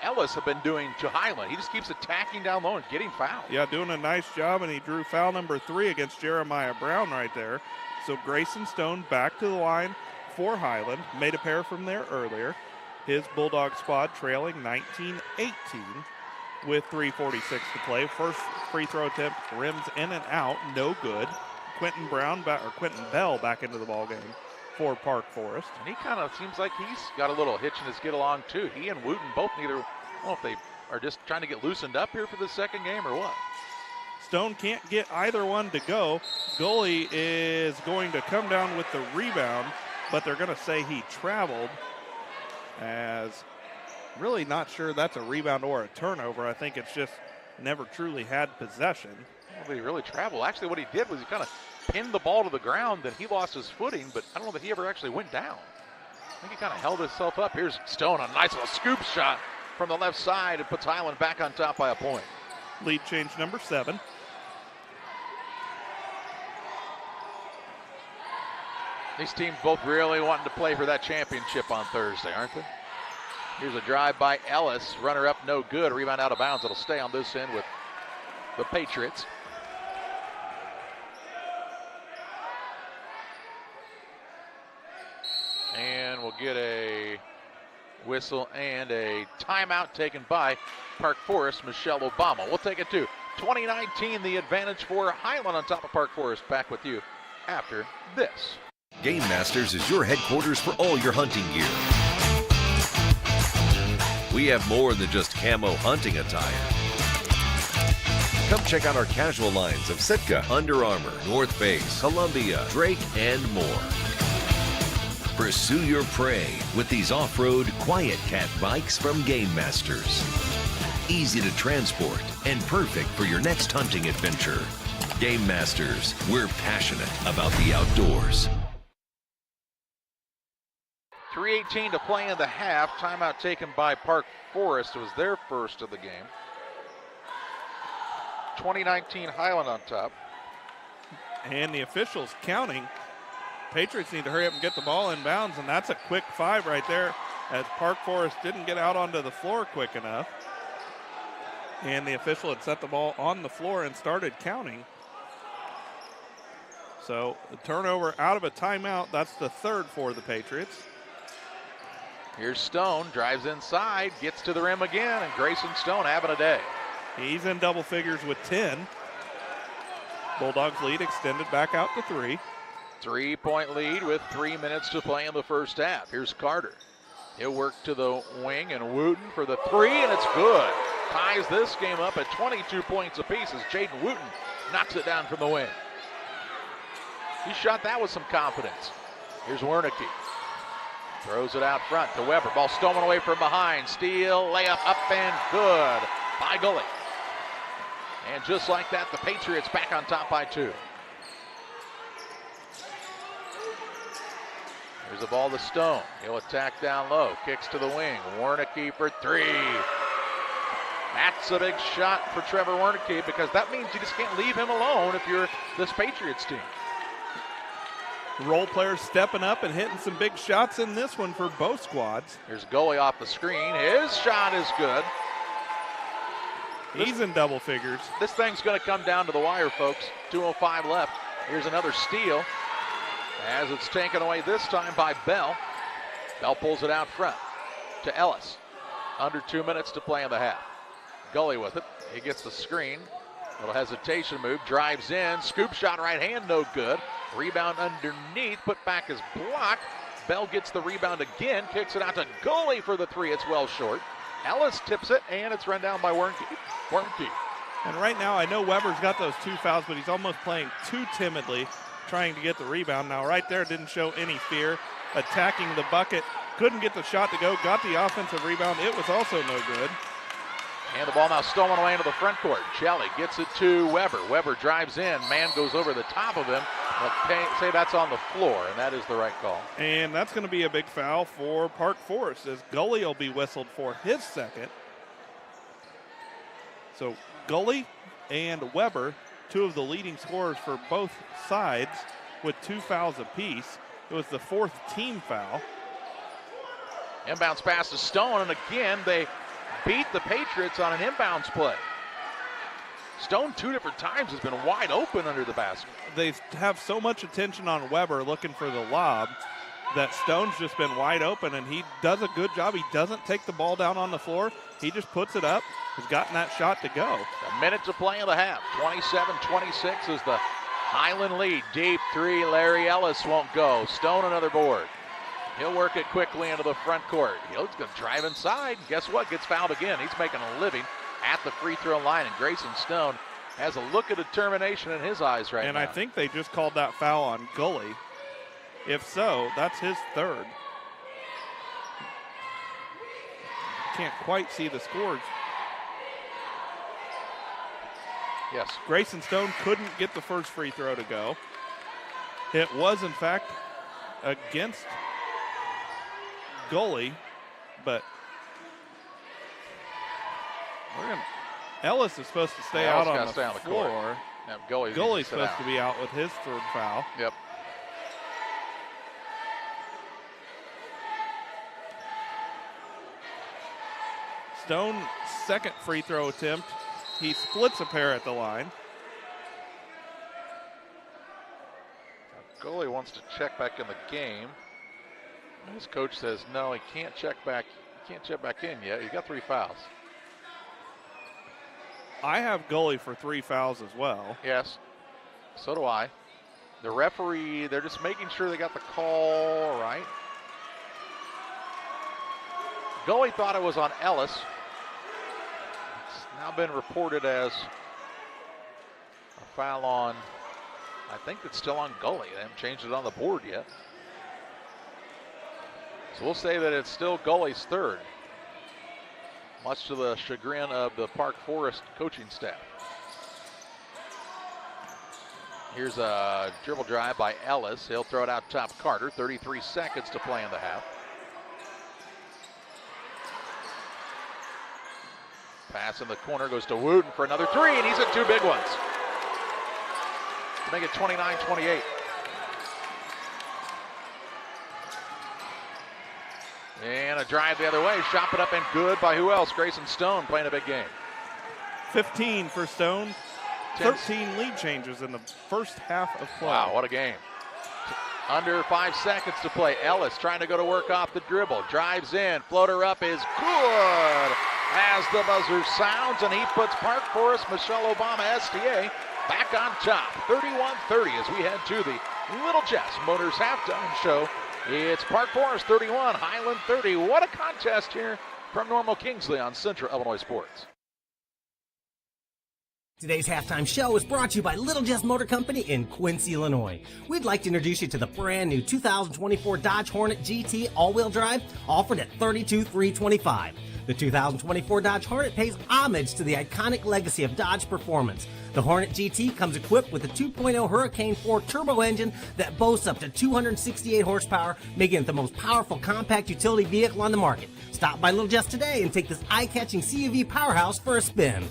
Ellis have been doing to Highland. He just keeps attacking down low and getting fouled. Yeah, doing a nice job, and he drew foul number 3 against Jeremiah Brown right there. So Grayson Stone back to the line for Highland. Made a pair from there earlier. His Bulldog squad trailing 19-18 with 3:46 to play. First free throw attempt rims in and out, no good. Quentin Bell back into the ball game for Park Forest. And he kind of seems like he's got a little hitch in his get along too. He and Wooten both I don't know if they are just trying to get loosened up here for the second game or what. Stone can't get either one to go. Gully is going to come down with the rebound, but they're going to say he traveled, as really not sure that's a rebound or a turnover. I think it's just never truly had possession. Well, he really traveled. Actually, what he did was he kind of pinned the ball to the ground, then he lost his footing, but I don't know that he ever actually went down. I think he kind of held himself up. Here's Stone, a nice little scoop shot from the left side. It puts Highland back on top by a point. Lead change number 7. These teams both really wanting to play for that championship on Thursday, aren't they? Here's a drive by Ellis. Runner up, no good. Rebound out of bounds. It'll stay on this end with the Patriots. And we'll get a whistle and a timeout taken by Park Forest, Michelle Obama. We'll take it to 2019, the advantage for Highland on top of Park Forest. Back with you after this. Game Masters is your headquarters for all your hunting gear. We have more than just camo hunting attire. Come check out our casual lines of Sitka, Under Armour, North Face, Columbia, Drake, and more. Pursue your prey with these off-road Quiet Cat bikes from Game Masters. Easy to transport and perfect for your next hunting adventure. Game Masters, we're passionate about the outdoors. 3:18 to play in the half. Timeout taken by Park Forest. It was their first of the game. 2019 Highland on top. And the officials counting. Patriots need to hurry up and get the ball in bounds, and that's a quick 5 right there, as Park Forest didn't get out onto the floor quick enough. And the official had set the ball on the floor and started counting. So the turnover out of a timeout. That's the 3rd for the Patriots. Here's Stone, drives inside, gets to the rim again, and Grayson Stone having a day. He's in double figures with 10. Bulldogs lead extended back out to 3. 3-point lead with 3 minutes to play in the first half. Here's Carter. He'll work to the wing, and Wooten for the 3, and it's good. Ties this game up at 22 points apiece as Jaden Wooten knocks it down from the wing. He shot that with some confidence. Here's Wernicke. Throws it out front to Weber. Ball stolen away from behind. Steal, layup up and good by Gully. And just like that, the Patriots back on top by 2. Here's the ball to Stone. He'll attack down low. Kicks to the wing. Wernicke for 3. That's a big shot for Trevor Wernicke, because that means you just can't leave him alone if you're this Patriots team. Role players stepping up and hitting some big shots in this one for both squads. Here's Gully off the screen. His shot is good. He's in double figures. This thing's going to come down to the wire, folks. 2:05 left. Here's another steal, as it's taken away this time by Bell. Bell pulls it out front to Ellis. Under 2 minutes to play in the half. Gully with it. He gets the screen. Little hesitation move. Drives in. Scoop shot right hand. No good. Rebound underneath. Put back is blocked. Bell gets the rebound again. Kicks it out to Gully for the 3. It's well short. Ellis tips it, and it's run down by Wernicke. And right now, I know Weber's got those 2 fouls, but he's almost playing too timidly, trying to get the rebound. Now, right there, didn't show any fear. Attacking the bucket. Couldn't get the shot to go. Got the offensive rebound. It was also no good. And the ball now stolen away into the front court. Shelley gets it to Weber. Weber drives in. Man goes over the top of him. Let's say that's on the floor, and that is the right call. And that's going to be a big foul for Park Forest, as Gully will be whistled for his 2nd. So Gully and Weber, 2 of the leading scorers for both sides, with 2 fouls apiece. It was the 4th team foul. Inbounds pass to Stone, and again they beat the Patriots on an inbounds play. Stone 2 different times has been wide open under the basket. They have so much attention on Weber looking for the lob that Stone's just been wide open, and he does a good job. He doesn't take the ball down on the floor. He just puts it up. He's gotten that shot to go. A minute to play in the half. 27-26 is the Highland lead. Deep 3, Larry Ellis won't go. Stone another board. He'll work it quickly into the front court. He's going to drive inside. Guess what? Gets fouled again. He's making a living at the free throw line, and Grayson Stone has a look of determination in his eyes right now. And I think they just called that foul on Gully. If so, that's his 3rd. Can't quite see the scores. Yes. Grayson Stone couldn't get the first free throw to go. It was, in fact, against Gully, but Ellis is supposed to stay out on the floor. Yeah, Gully's supposed to be out with his 3rd foul. Yep. Stone, 2nd free throw attempt. He splits a pair at the line. Gully wants to check back in the game. His coach says no, he can't check back. He can't check back in yet. He's got 3 fouls. I have Gully for 3 fouls as well. Yes, so do I. The referee, they're just making sure they got the call right. Gully thought it was on Ellis. It's now been reported as a foul on, I think it's still on Gully. They haven't changed it on the board yet. So we'll say that it's still Gully's 3rd, much to the chagrin of the Park Forest coaching staff. Here's a dribble drive by Ellis. He'll throw it out top Carter. 33 seconds to play in the half. Pass in the corner goes to Wooten for another 3, and he's at 2 big ones to make it 29-28. And a drive the other way, shot it up and good by who else? Grayson Stone playing a big game. 15 for Stone. 13 lead changes in the first half of play. Wow, what a game. Under 5 seconds to play. Ellis trying to go to work off the dribble. Drives in, floater up is good as the buzzer sounds, and he puts Park Forest, Michelle Obama, STA back on top. 31-30 as we head to the Little Jess Motors halftime show. It's Park Forest 31, Highland 30. What a contest here from Normal Kingsley on Central Illinois Sports. Today's halftime show is brought to you by Little Jess Motor Company in Quincy, Illinois. We'd like to introduce you to the brand new 2024 Dodge Hornet GT all-wheel drive, offered at $32,325. The 2024 Dodge Hornet pays homage to the iconic legacy of Dodge performance. The Hornet GT comes equipped with a 2.0 Hurricane 4 turbo engine that boasts up to 268 horsepower, making it the most powerful compact utility vehicle on the market. Stop by Little Jess today and take this eye-catching CUV powerhouse for a spin.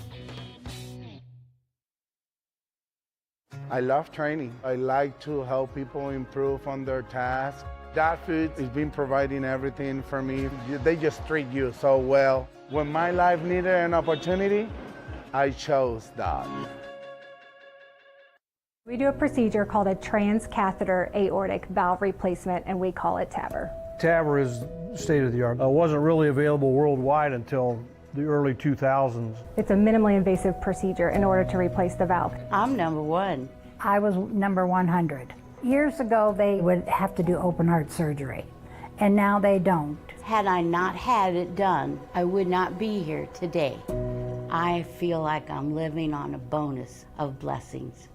I love training. I like to help people improve on their tasks. That food has been providing everything for me. They just treat you so well. When my life needed an opportunity, I chose that. We do a procedure called a transcatheter aortic valve replacement, and we call it TAVR. TAVR is state-of-the-art. It wasn't really available worldwide until the early 2000s. It's a minimally invasive procedure in order to replace the valve. I'm number 1. I was number 100. Years ago, they would have to do open heart surgery, and now they don't. Had I not had it done, I would not be here today. I feel like I'm living on a bonus of blessings.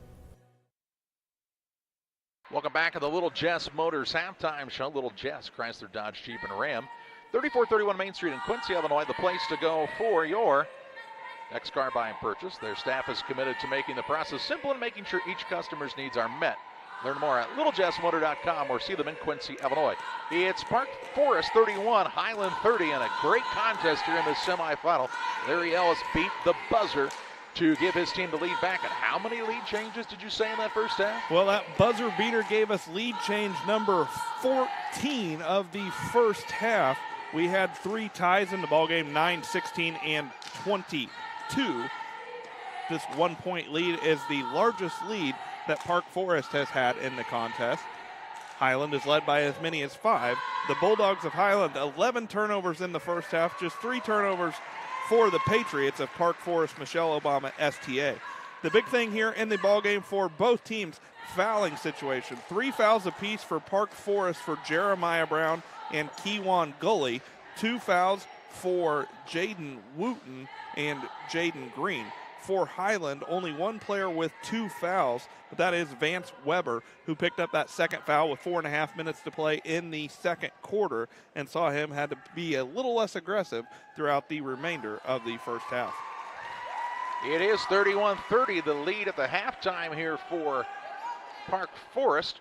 Welcome back to the Little Jess Motors halftime show. Little Jess, Chrysler, Dodge, Jeep, and Ram. 3431 Main Street in Quincy, Illinois, the place to go for your next car buy and purchase. Their staff is committed to making the process simple and making sure each customer's needs are met. Learn more at littlejessmotor.com or see them in Quincy, Illinois. It's Park Forest 31, Highland 30, and a great contest here in the semifinal. Larry Ellis beat the buzzer to give his team the lead back. And how many lead changes did you say in that first half? Well, that buzzer beater gave us lead change number 14 of the first half. We had 3 ties in the ballgame, 9, 16, and 22. This 1-point lead is the largest lead that Park Forest has had in the contest. Highland is led by as many as 5. The Bulldogs of Highland, 11 turnovers in the first half, just 3 turnovers for the Patriots of Park Forest Michelle Obama STA. The big thing here in the ballgame for both teams, fouling situation. 3 fouls apiece for Park Forest for Jeremiah Brown and Keewan Gully. 2 fouls for Jaden Wooten and Jaden Green. For Highland, only 1 player with 2 fouls, but that is Vance Weber, who picked up that second foul with 4.5 minutes to play in the second quarter, and saw him had to be a little less aggressive throughout the remainder of the first half. It is 31-30, the lead at the halftime here for Park Forest.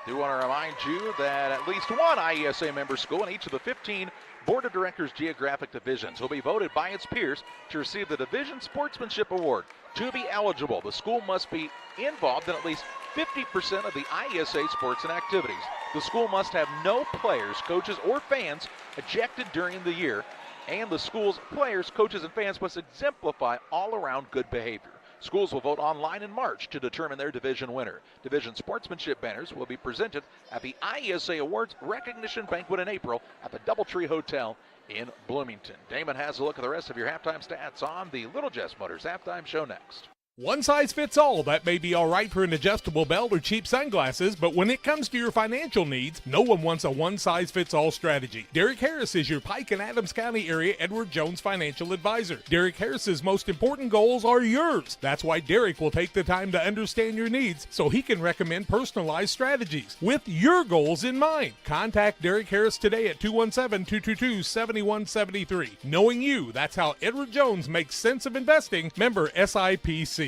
Do want to remind you that at least one IESA member school in each of the 15 Board of Directors geographic divisions will be voted by its peers to receive the Division Sportsmanship Award. To be eligible, the school must be involved in at least 50% of the IESA sports and activities. The school must have no players, coaches, or fans ejected during the year, and the school's players, coaches, and fans must exemplify all-around good behavior. Schools will vote online in March to determine their division winner. Division sportsmanship banners will be presented at the IESA Awards Recognition Banquet in April at the Doubletree Hotel in Bloomington. Damon has a look at the rest of your halftime stats on the Little Jess Motors halftime show next. One size fits all. That may be all right for an adjustable belt or cheap sunglasses, but when it comes to your financial needs, no one wants a one-size-fits-all strategy. Derek Harris is your Pike and Adams County area Edward Jones financial advisor. Derek Harris's most important goals are yours. That's why Derek will take the time to understand your needs so he can recommend personalized strategies with your goals in mind. Contact Derek Harris today at 217-222-7173. Knowing you, that's how Edward Jones makes sense of investing. Member SIPC.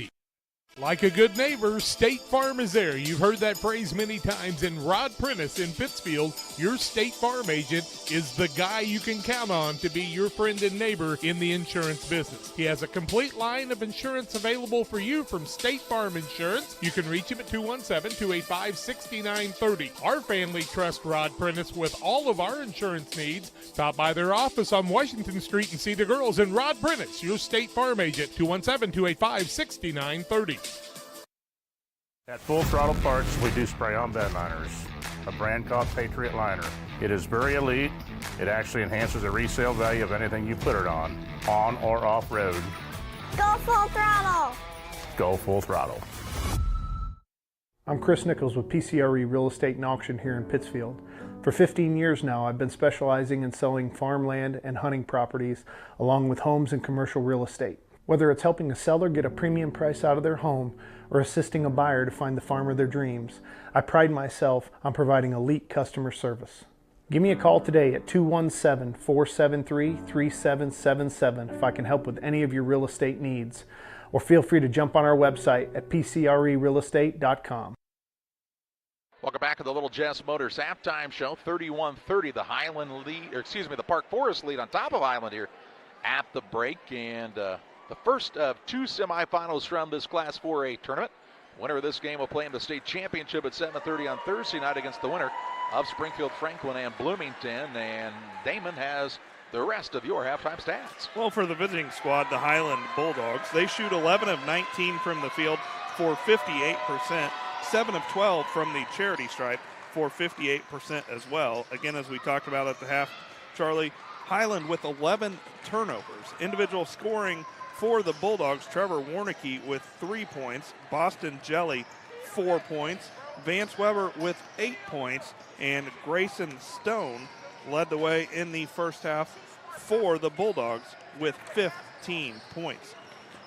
Like a good neighbor, State Farm is there. You've heard that phrase many times, and Rod Prentice in Pittsfield, your State Farm agent, is the guy you can count on to be your friend and neighbor in the insurance business. He has a complete line of insurance available for you from State Farm Insurance. You can reach him at 217-285-6930. Our family trusts Rod Prentice with all of our insurance needs. Stop by their office on Washington Street and see the girls. And Rod Prentice, your State Farm agent, 217-285-6930. At Full Throttle Parts, we do spray-on bed liners, a brand called Patriot Liner. It is very elite. It actually enhances the resale value of anything you put it on or off-road. Go Full Throttle! Go Full Throttle. I'm Chris Nichols with PCRE Real Estate and Auction here in Pittsfield. For 15 years now, I've been specializing in selling farmland and hunting properties, along with homes and commercial real estate. Whether it's helping a seller get a premium price out of their home or assisting a buyer to find the farm of their dreams, I pride myself on providing elite customer service. Give me a call today at 217-473-3777 if I can help with any of your real estate needs, or feel free to jump on our website at pcrerealestate.com. Welcome back to the Little Jess Motors halftime show. 31-30, the the Park Forest lead on top of Highland here at the break, and the first of 2 semifinals from this Class 4A tournament. Winner of this game will play in the state championship at 7:30 on Thursday night against the winner of Springfield, Franklin, and Bloomington. And Damon has the rest of your halftime stats. Well, for the visiting squad, the Highland Bulldogs, they shoot 11 of 19 from the field for 58%, 7 of 12 from the charity stripe for 58% as well. Again, as we talked about at the half, Charlie, Highland with 11 turnovers. Individual scoring for the Bulldogs, Trevor Warnicki with 3 points, Boston Jelly 4 points, Vance Weber with 8 points, and Grayson Stone led the way in the first half for the Bulldogs with 15 points.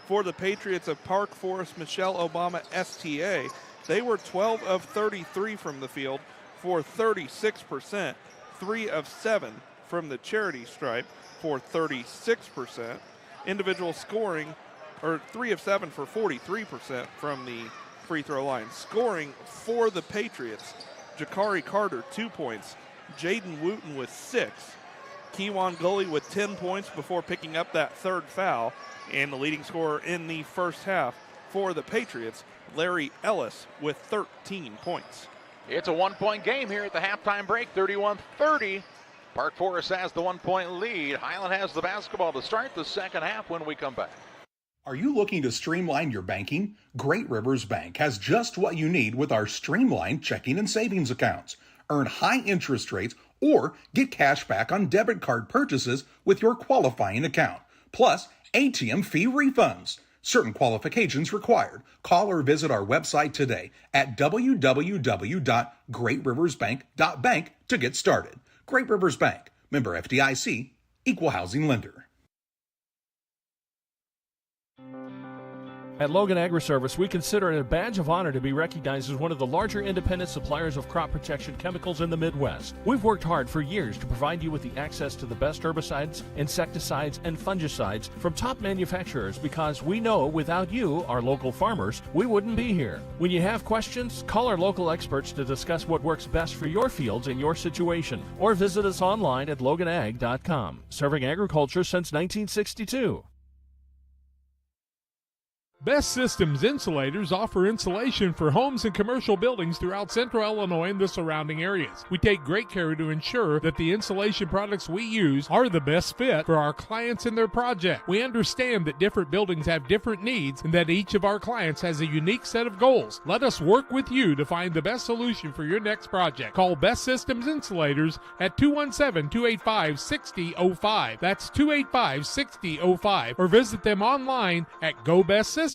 For the Patriots of Park Forest Michelle Obama STA, they were 12 of 33 from the field for 36%, 3 of 7 from the charity stripe for 36%. Individual scoring, or 3 of 7 for 43% from the free throw line. Scoring for the Patriots, Jakari Carter 2 points, Jaden Wooten with 6, Keewan Gully with 10 points before picking up that third foul. And the leading scorer in the first half for the Patriots, Larry Ellis, with 13 points. It's a 1-point game here at the halftime break, 31-30. Park Forest has the 1-point lead. Highland has the basketball to start the second half when we come back. Are you looking to streamline your banking? Great Rivers Bank has just what you need with our streamlined checking and savings accounts. Earn high interest rates or get cash back on debit card purchases with your qualifying account. Plus, ATM fee refunds. Certain qualifications required. Call or visit our website today at www.greatriversbank.bank to get started. Great Rivers Bank, member FDIC, equal housing lender. At Logan Agri-Service, we consider it a badge of honor to be recognized as one of the larger independent suppliers of crop protection chemicals in the Midwest. We've worked hard for years to provide you with the access to the best herbicides, insecticides, and fungicides from top manufacturers because we know without you, our local farmers, we wouldn't be here. When you have questions, call our local experts to discuss what works best for your fields and your situation, or visit us online at loganag.com. Serving agriculture since 1962. Best Systems Insulators offer insulation for homes and commercial buildings throughout central Illinois and the surrounding areas. We take great care to ensure that the insulation products we use are the best fit for our clients and their project. We understand that different buildings have different needs and that each of our clients has a unique set of goals. Let us work with you to find the best solution for your next project. Call Best Systems Insulators at 217-285-6005. That's 285-6005. Or visit them online at GoBestSystems.com.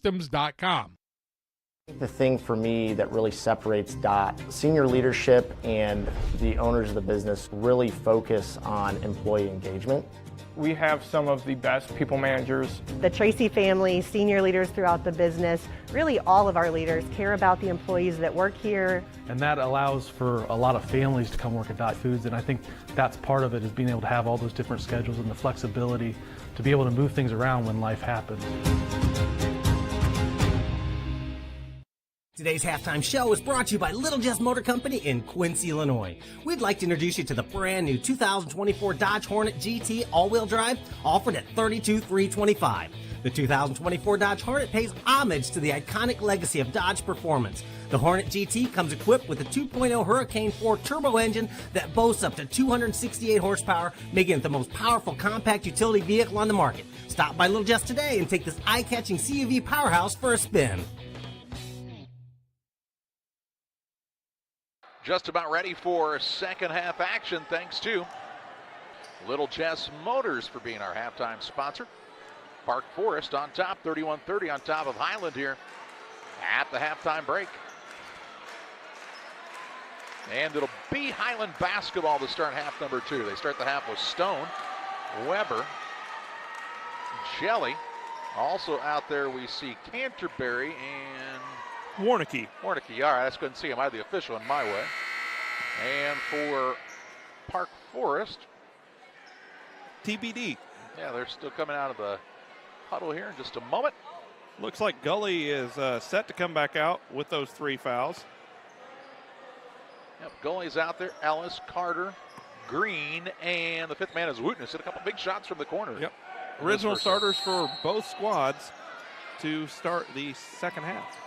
The thing for me that really separates DOT, senior leadership and the owners of the business really focus on employee engagement. We have some of the best people managers. The Tracy family, senior leaders throughout the business, really all of our leaders care about the employees that work here. And that allows for a lot of families to come work at Dot Foods, and I think that's part of it, is being able to have all those different schedules and the flexibility to be able to move things around when life happens. Today's halftime show is brought to you by Little Jess Motor Company in Quincy, Illinois. We'd like to introduce you to the brand new 2024 Dodge Hornet GT all-wheel drive, offered at $32,325. The 2024 Dodge Hornet pays homage to the iconic legacy of Dodge performance. The Hornet GT comes equipped with a 2.0 Hurricane 4 turbo engine that boasts up to 268 horsepower, making it the most powerful compact utility vehicle on the market. Stop by Little Jess today and take this eye-catching CUV powerhouse for a spin. Just about ready for second half action, thanks to Little Jess Motors for being our halftime sponsor. Park Forest on top, 31-30 on top of Highland here at the halftime break. And it'll be Highland basketball to start half number 2. They start the half with Stone, Weber, Jelly. Also out there we see Canterbury and Warnicke. Warnicke, all right, let's go and see him. I had the official in my way. And for Park Forest, TBD. Yeah, they're still coming out of the huddle here in just a moment. Looks like Gully is set to come back out with those 3 fouls. Yep, Gully's out there. Ellis, Carter, Green, and the 5th man is Wooten. Hit a couple big shots from the corner. Yep. Original starters for both squads to start the second half.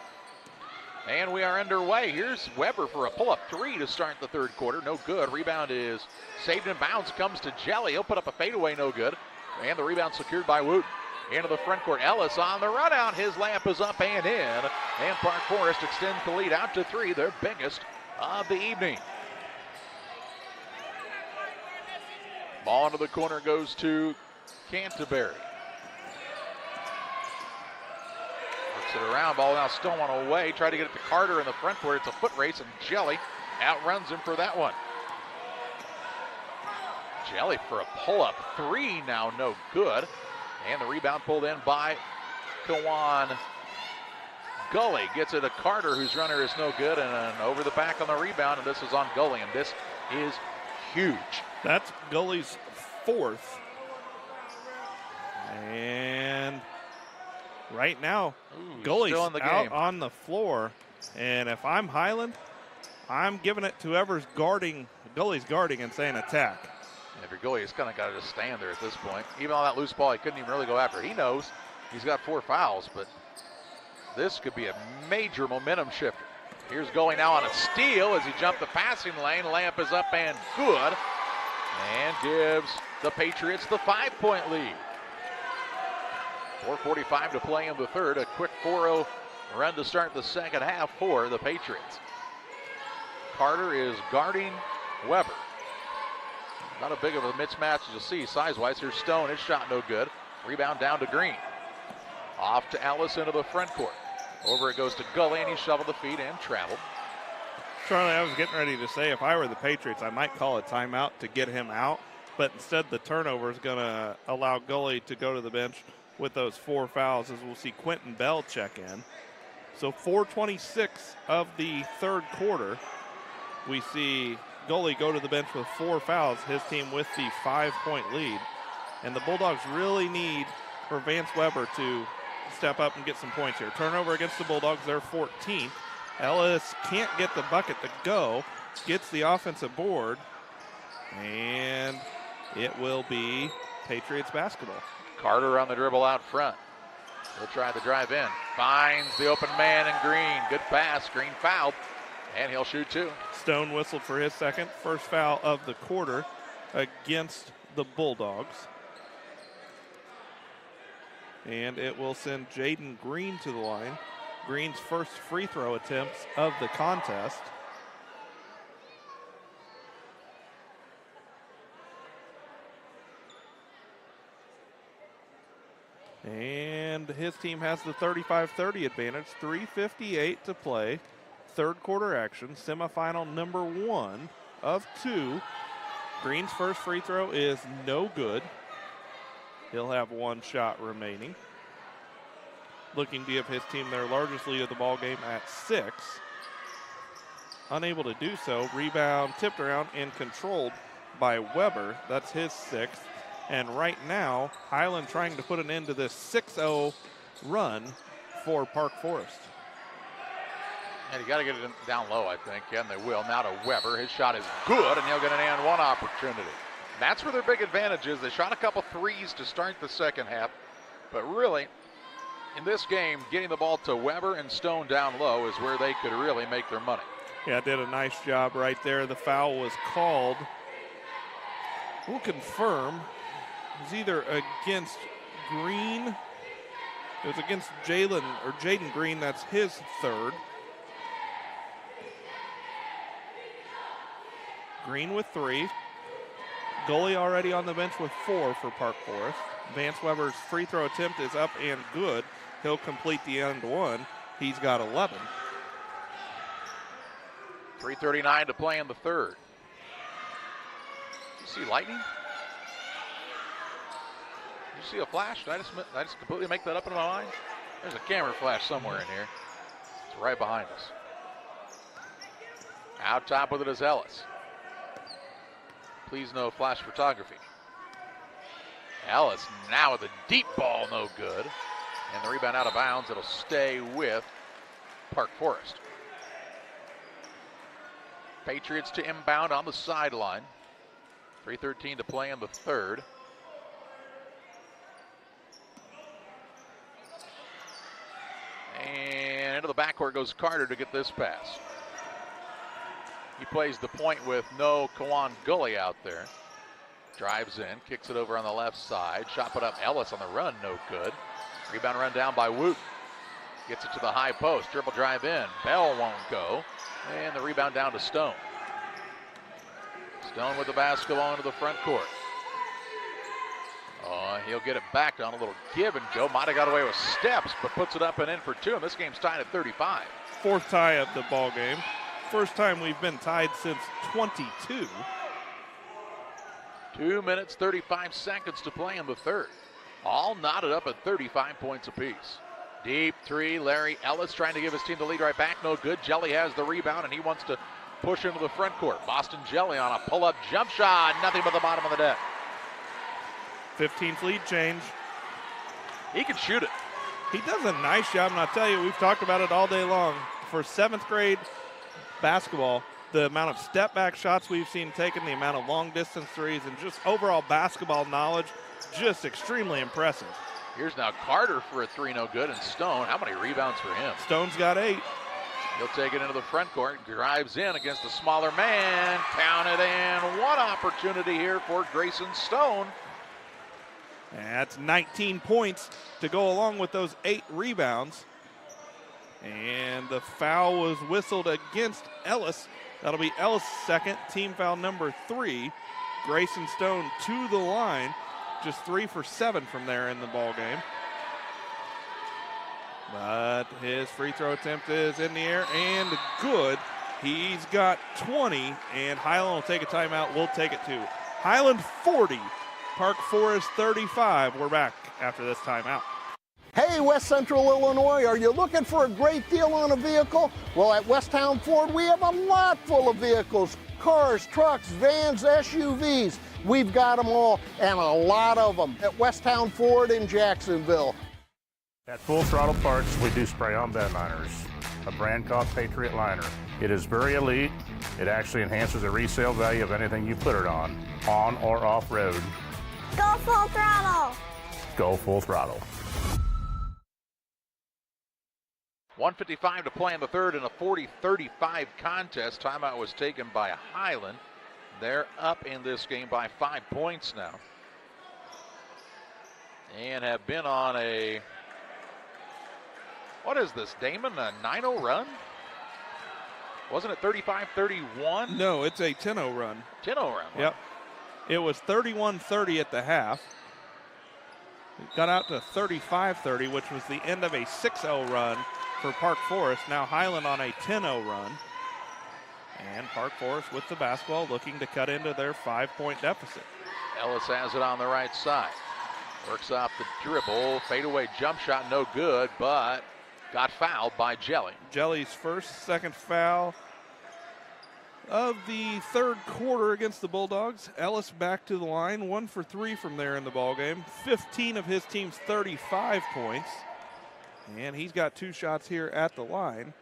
And we are underway. Here's Weber for a pull-up 3 to start the third quarter. No good. Rebound is saved in bounds. Comes to Jelly. He'll put up a fadeaway. No good. And the rebound secured by Wooten. Into the front court. Ellis on the run out. His layup is up and in. And Park Forest extends the lead out to 3, their biggest of the evening. Ball into the corner goes to Canterbury. It around, ball now stolen away. Tried to get it to Carter in the front court. It's a foot race, and Jelly outruns him for that one. Jelly for a pull-up 3 now, no good. And the rebound pulled in by Keewan Gully. Gets it to Carter, whose runner is no good, and over the back on the rebound, and this is on Gully, and this is huge. That's Gully's 4th. And right now, Gully's out on the floor. And if I'm Highland, I'm giving it to whoever's guarding, Gully's guarding, and saying attack. If you're goalie, he's kind of got to just stand there at this point. Even on that loose ball, he couldn't even really go after it. He knows he's got 4 fouls, but this could be a major momentum shifter. Here's goalie now on a steal as he jumped the passing lane. Layup is up and good, and gives the Patriots the 5-point lead. 4:45 to play in the third. A quick 4-0 run to start the second half for the Patriots. Carter is guarding Weber. Not a big of a mismatch as you'll see size-wise. Here's Stone. His shot no good. Rebound down to Green. Off to Ellis into the front court. Over it goes to Gully, and he shoveled the feet and traveled. Charlie, I was getting ready to say if I were the Patriots, I might call a timeout to get him out. But instead, the turnover is going to allow Gully to go to the bench with those 4 fouls, as we'll see Quentin Bell check in. So 4:26 of the third quarter, we see Gully go to the bench with 4 fouls, his team with the 5-point lead. And the Bulldogs really need for Vance Weber to step up and get some points here. Turnover against the Bulldogs, they're 14th. Ellis can't get the bucket to go, gets the offensive board, and it will be Patriots basketball. Carter on the dribble out front. He'll try the drive in. Finds the open man in Green. Good pass. Green fouled, and he'll shoot 2. Stone whistled for his second. First foul of the quarter against the Bulldogs. And it will send Jaden Green to the line. Green's first free throw attempts of the contest. And his team has the 35-30 advantage. 3:58 to play. Third quarter action. Semifinal number 1 of 2. Green's first free throw is no good. He'll have 1 shot remaining. Looking to give his team their largest lead of the ball game at 6. Unable to do so. Rebound tipped around and controlled by Weber. That's his 6th. And right now, Highland trying to put an end to this 6-0 run for Park Forest. And you got to get it down low, I think, and they will. Now to Weber. His shot is good, and he'll get an and 1 opportunity. That's where their big advantage is. They shot a couple threes to start the second half, but really, in this game, getting the ball to Weber and Stone down low is where they could really make their money. Yeah, did a nice job right there. The foul was called. We'll confirm. It was either against Green. It was against Jaden Green. That's his 3rd. Green with 3. Goalie already on the bench with 4 for Park Forest. Vance Weber's free throw attempt is up and good. He'll complete the end 1. He's got 11. 3:39 to play in the third. You see lightning? Did you see a flash? Did I just completely make that up in my mind? There's a camera flash somewhere in here. It's right behind us. Out top with it is Ellis. Please no flash photography. Ellis now with a deep ball, no good. And the rebound out of bounds. It'll stay with Park Forest. Patriots to inbound on the sideline. 3:13 to play in the third. And into the backcourt goes Carter to get this pass. He plays the point with no Kawan Gully out there. Drives in, kicks it over on the left side. Shot put up, Ellis on the run, no good. Rebound run down by Woot. Gets it to the high post, dribble drive in. Bell won't go. And the rebound down to Stone. Stone with the basketball into the front court. Oh, he'll get it back on a little give and go. Might have got away with steps, but puts it up and in for 2. And this game's tied at 35. 4th tie of the ball game. First time we've been tied since 22. 2 minutes, 35 seconds to play in the third. All knotted up at 35 points apiece. Deep 3, Larry Ellis trying to give his team the lead right back. No good. Jelly has the rebound, and he wants to push into the front court. Boston Jelly on a pull-up jump shot. Nothing but the bottom of the net. 15th lead change. He can shoot it. He does a nice job, and I'll tell you, we've talked about it all day long. For 7th grade basketball, the amount of step-back shots we've seen taken, the amount of long-distance threes, and just overall basketball knowledge, just extremely impressive. Here's now Carter for a three, no good, and Stone, how many rebounds for him? Stone's got 8. He'll take it into the front court, drives in against the smaller man, counted in. One opportunity here for Grayson Stone. That's 19 points to go along with those 8 rebounds. And the foul was whistled against Ellis. That'll be Ellis' second, team foul number 3. Grayson Stone to the line, just 3 for 7 from there in the ball game. But his free throw attempt is in the air and good. He's got 20, and Highland will take a timeout. We'll take it too. Highland 40, Park Forest 35. We're back after this timeout. Hey, West Central Illinois, are you looking for a great deal on a vehicle? Well, at Westtown Ford, we have a lot full of vehicles. Cars, trucks, vans, SUVs. We've got them all, and a lot of them at Westtown Ford in Jacksonville. At Full Throttle Parts, we do spray-on bed liners, a brand called Patriot Liner. It is very elite. It actually enhances the resale value of anything you put it on or off-road. Go full throttle! Go full throttle. 1:55 to play in the third in a 40-35 contest. Timeout was taken by Highland. They're up in this game by 5 points now. And have been on a, what is this, Damon, a 9-0 run? Wasn't it 35-31? No, it's a 10-0 run. 10-0 run. Yep. It was 31-30 at the half. It got out to 35-30, which was the end of a 6-0 run for Park Forest. Now Highland on a 10-0 run. And Park Forest with the basketball looking to cut into their 5-point deficit. Ellis has it on the right side. Works off the dribble. Fadeaway jump shot, no good, but got fouled by Jelly. Jelly's second foul of the third quarter against the Bulldogs. Ellis back to the line, 1 for 3 from there in the ballgame. 15 of his team's 35 points. And he's got 2 shots here at the line.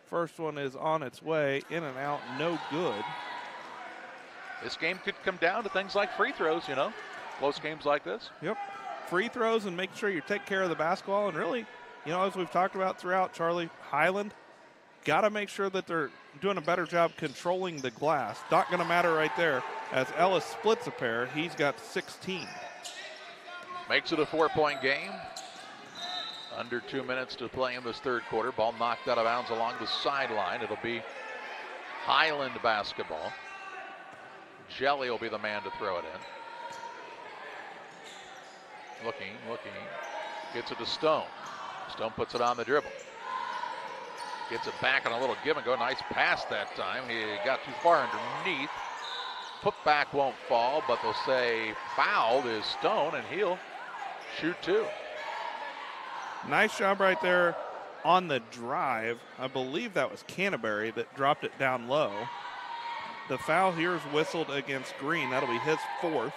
First one is on its way, in and out, no good. This game could come down to things like free throws, you know, close games like this. Yep, free throws and making sure you take care of the basketball. And really, you know, as we've talked about throughout, Charlie, Highland got to make sure that they're doing a better job controlling the glass. Not going to matter right there as Ellis splits a pair. He's got 16. Makes it a 4-point game. Under 2 minutes to play in this third quarter. Ball knocked out of bounds along the sideline. It'll be Highland basketball. Jelly will be the man to throw it in. Looking. Gets it to Stone. Stone puts it on the dribble. Gets it back on a little give and go. Nice pass that time. He got too far underneath. Putback won't fall, but they'll say fouled is Stone, and he'll shoot 2. Nice job right there on the drive. I believe that was Canterbury that dropped it down low. The foul here is whistled against Green. That'll be his 4th.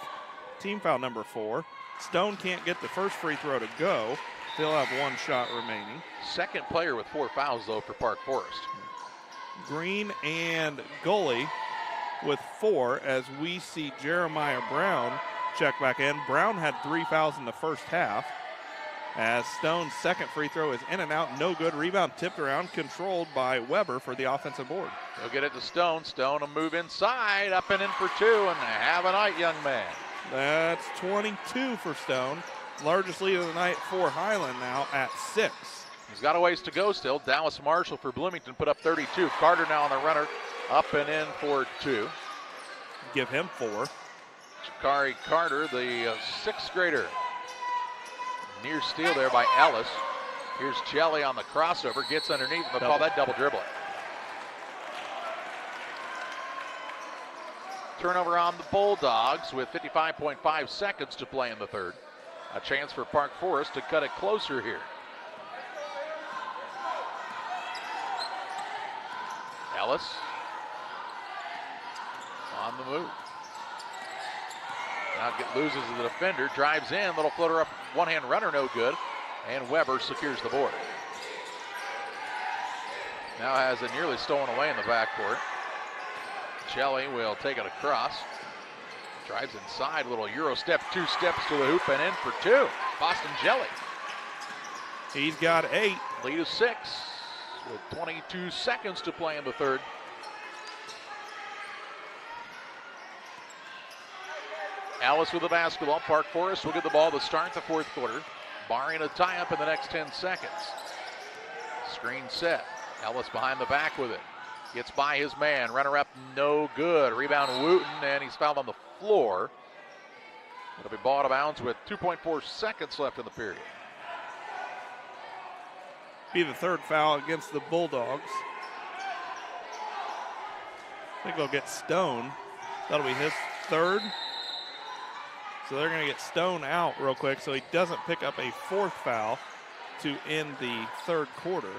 Team foul number 4. Stone can't get the first free throw to go. They'll have 1 shot remaining. Second player with 4 fouls, though, for Park Forest. Green and Gully with 4 as we see Jeremiah Brown check back in. Brown had 3 fouls in the first half. As Stone's second free throw is in and out, no good. Rebound tipped around, controlled by Weber for the offensive board. He'll get it to Stone. Stone will move inside, up and in for 2, and have a night, young man. That's 22 for Stone. Largest lead of the night for Highland now at 6. He's got a ways to go still. Dallas Marshall for Bloomington put up 32. Carter now on the runner, up and in for 2. Give him 4. Shakari Carter, the 6th grader. Near steal there by Ellis. Here's Jelly on the crossover, gets underneath, and they'll call that double dribbling. Turnover on the Bulldogs with 55.5 seconds to play in the third. A chance for Park Forest to cut it closer here. Ellis on the move. Now loses the defender, drives in, little floater up, one-hand runner, no good, and Weber secures the board. Now has it nearly stolen away in the backcourt. Jelly will take it across. Drives inside, a little Euro step, 2 steps to the hoop and in for 2. Boston Jelly. He's got 8. Lead of 6 with 22 seconds to play in the third. Ellis with the basketball. Park Forest will get the ball to start the fourth quarter, barring a tie-up in the next 10 seconds. Screen set. Ellis behind the back with it. Gets by his man. Runner up, no good. Rebound Wooten, and he's fouled on the floor. It'll be ball out of bounds with 2.4 seconds left in the period. Be the third foul against the Bulldogs. I think they'll get Stone. That'll be his third. So they're going to get Stone out real quick so he doesn't pick up a fourth foul to end the third quarter.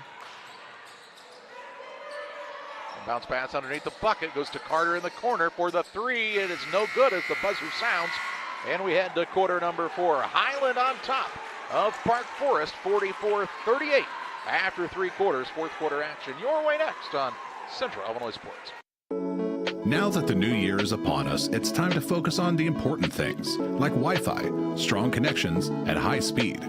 Bounce pass underneath the bucket, goes to Carter in the corner for the 3. It is no good as the buzzer sounds. And we head to quarter number 4. Highland on top of Park Forest, 44-38 after 3 quarters. Fourth quarter action your way next on Central Illinois Sports. Now that the new year is upon us, it's time to focus on the important things, like Wi-Fi, strong connections, and high speed.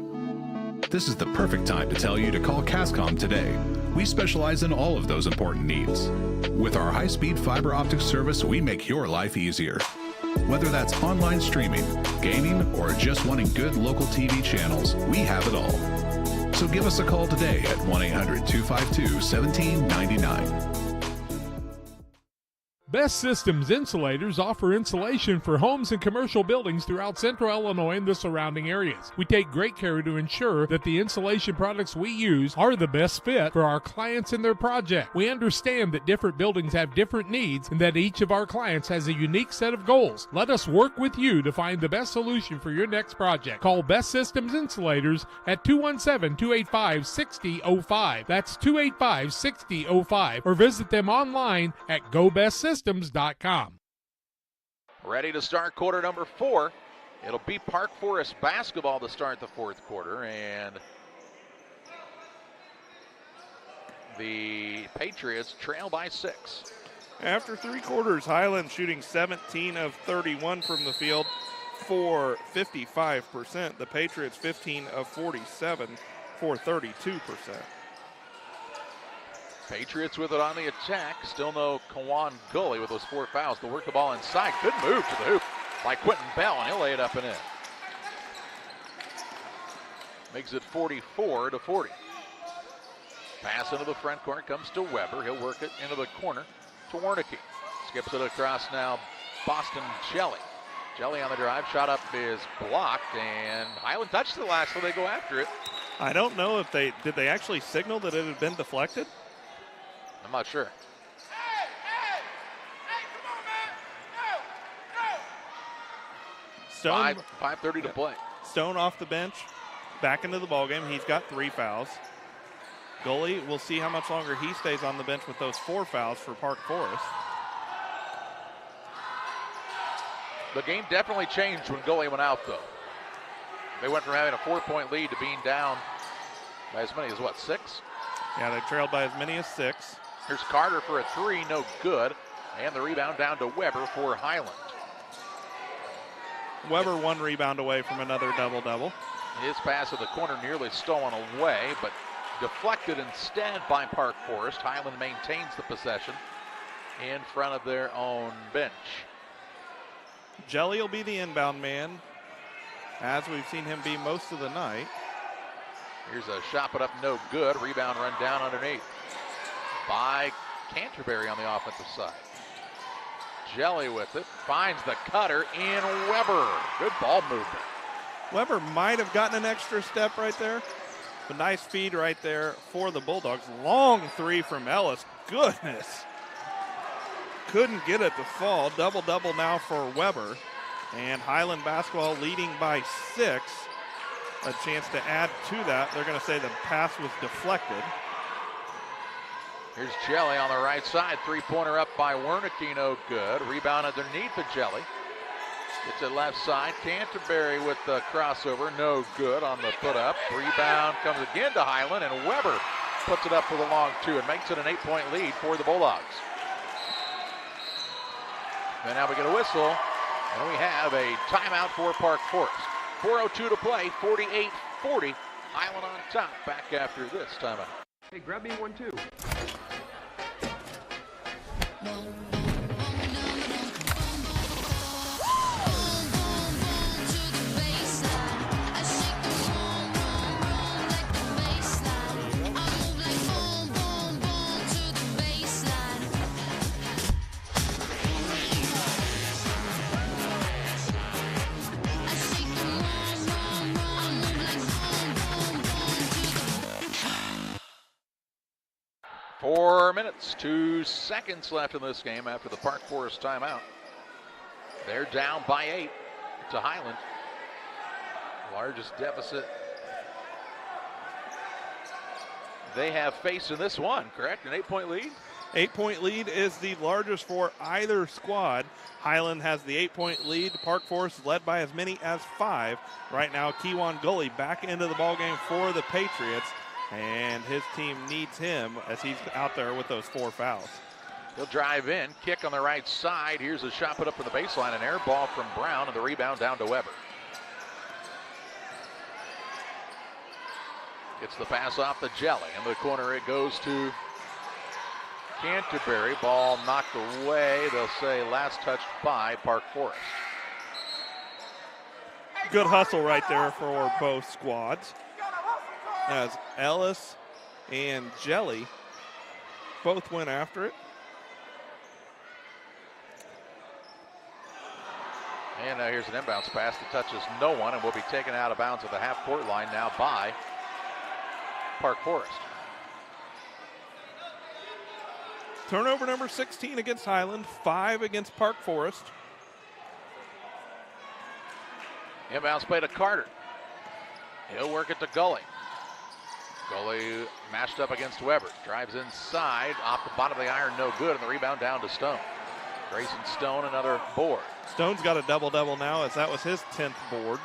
This is the perfect time to tell you to call Cascom today. We specialize in all of those important needs. With our high-speed fiber optic service, we make your life easier. Whether that's online streaming, gaming, or just wanting good local TV channels, we have it all. So give us a call today at 1-800-252-1799. Best Systems Insulators offer insulation for homes and commercial buildings throughout Central Illinois and the surrounding areas. We take great care to ensure that the insulation products we use are the best fit for our clients and their project. We understand that different buildings have different needs and that each of our clients has a unique set of goals. Let us work with you to find the best solution for your next project. Call Best Systems Insulators at 217-285-6005. That's 285-6005, or visit them online at GoBestSystems.com. Ready to start quarter number 4. It'll be Park Forest basketball to start the fourth quarter, and the Patriots trail by 6. After 3 quarters, Highland shooting 17 of 31 from the field for 55%. The Patriots 15 of 47 for 32%. Patriots with it on the attack. Still no Kawan Gully with those 4 fouls. They'll work the ball inside. Good move to the hoop by Quentin Bell, and he'll lay it up and in. Makes it 44-40. Pass into the front court, comes to Weber. He'll work it into the corner to Warnicki. Skips it across now, Boston Jelly. Jelly on the drive, shot up is blocked, and Highland touched the last, so they go after it. I don't know if did they actually signal that it had been deflected? I'm not sure. Stone, 5:30 to play. Stone off the bench, back into the ballgame. He's got 3 fouls. Gully, we'll see how much longer he stays on the bench with those 4 fouls for Park Forest. The game definitely changed when Gully went out, though. They went from having a 4-point lead to being down by as many as, 6? Yeah, they trailed by as many as 6. Here's Carter for a 3, no good. And the rebound down to Weber for Highland. Weber 1 rebound away from another double-double. His pass at the corner nearly stolen away, but deflected instead by Park Forest. Highland maintains the possession in front of their own bench. Jelly will be the inbound man, as we've seen him be most of the night. Here's a shot put up, no good. Rebound run down underneath by Canterbury on the offensive side. Jelly with it, finds the cutter in Weber. Good ball movement. Weber might have gotten an extra step right there. But nice feed right there for the Bulldogs. Long 3 from Ellis. Goodness. Couldn't get it to fall. Double-double now for Weber. And Highland basketball leading by 6. A chance to add to that. They're going to say the pass was deflected. Here's Jelly on the right side. 3-pointer up by Wernicke, no good. Rebound underneath the Jelly. Gets it left side. Canterbury with the crossover, no good on the put up. Rebound comes again to Highland, and Weber puts it up for the long 2 and makes it an 8-point lead for the Bulldogs. And now we get a whistle, and we have a timeout for Park Forest. 4:02 to play, 48-40. Highland on top, back after this timeout. Hey, grab me one too. Four minutes, 2 seconds left in this game after the Park Forest timeout. They're down by 8 to Highland. Largest deficit they have faced in this one, correct? An 8-point lead? 8-point lead is the largest for either squad. Highland has the 8-point lead. Park Forest led by as many as 5. Right now, Kewan Gully back into the ballgame for the Patriots. And his team needs him as he's out there with those 4 fouls. He'll drive in, kick on the right side. Here's a shot put up for the baseline, an air ball from Brown, and the rebound down to Weber. Gets the pass off the Jelly. In the corner it goes to Canterbury. Ball knocked away. They'll say last touched by Park Forest. Good hustle right there for both squads. As Ellis and Jelly both went after it. And now here's an inbounds pass that touches no one and will be taken out of bounds at the half-court line now by Park Forest. Turnover number 16 against Highland, 5 against Park Forest. Inbounds play to Carter. He'll work it to Gully. Gully matched up against Weber. Drives inside, off the bottom of the iron, no good, and the rebound down to Stone. Grayson Stone, another board. Stone's got a double-double now, as that was his 10th board.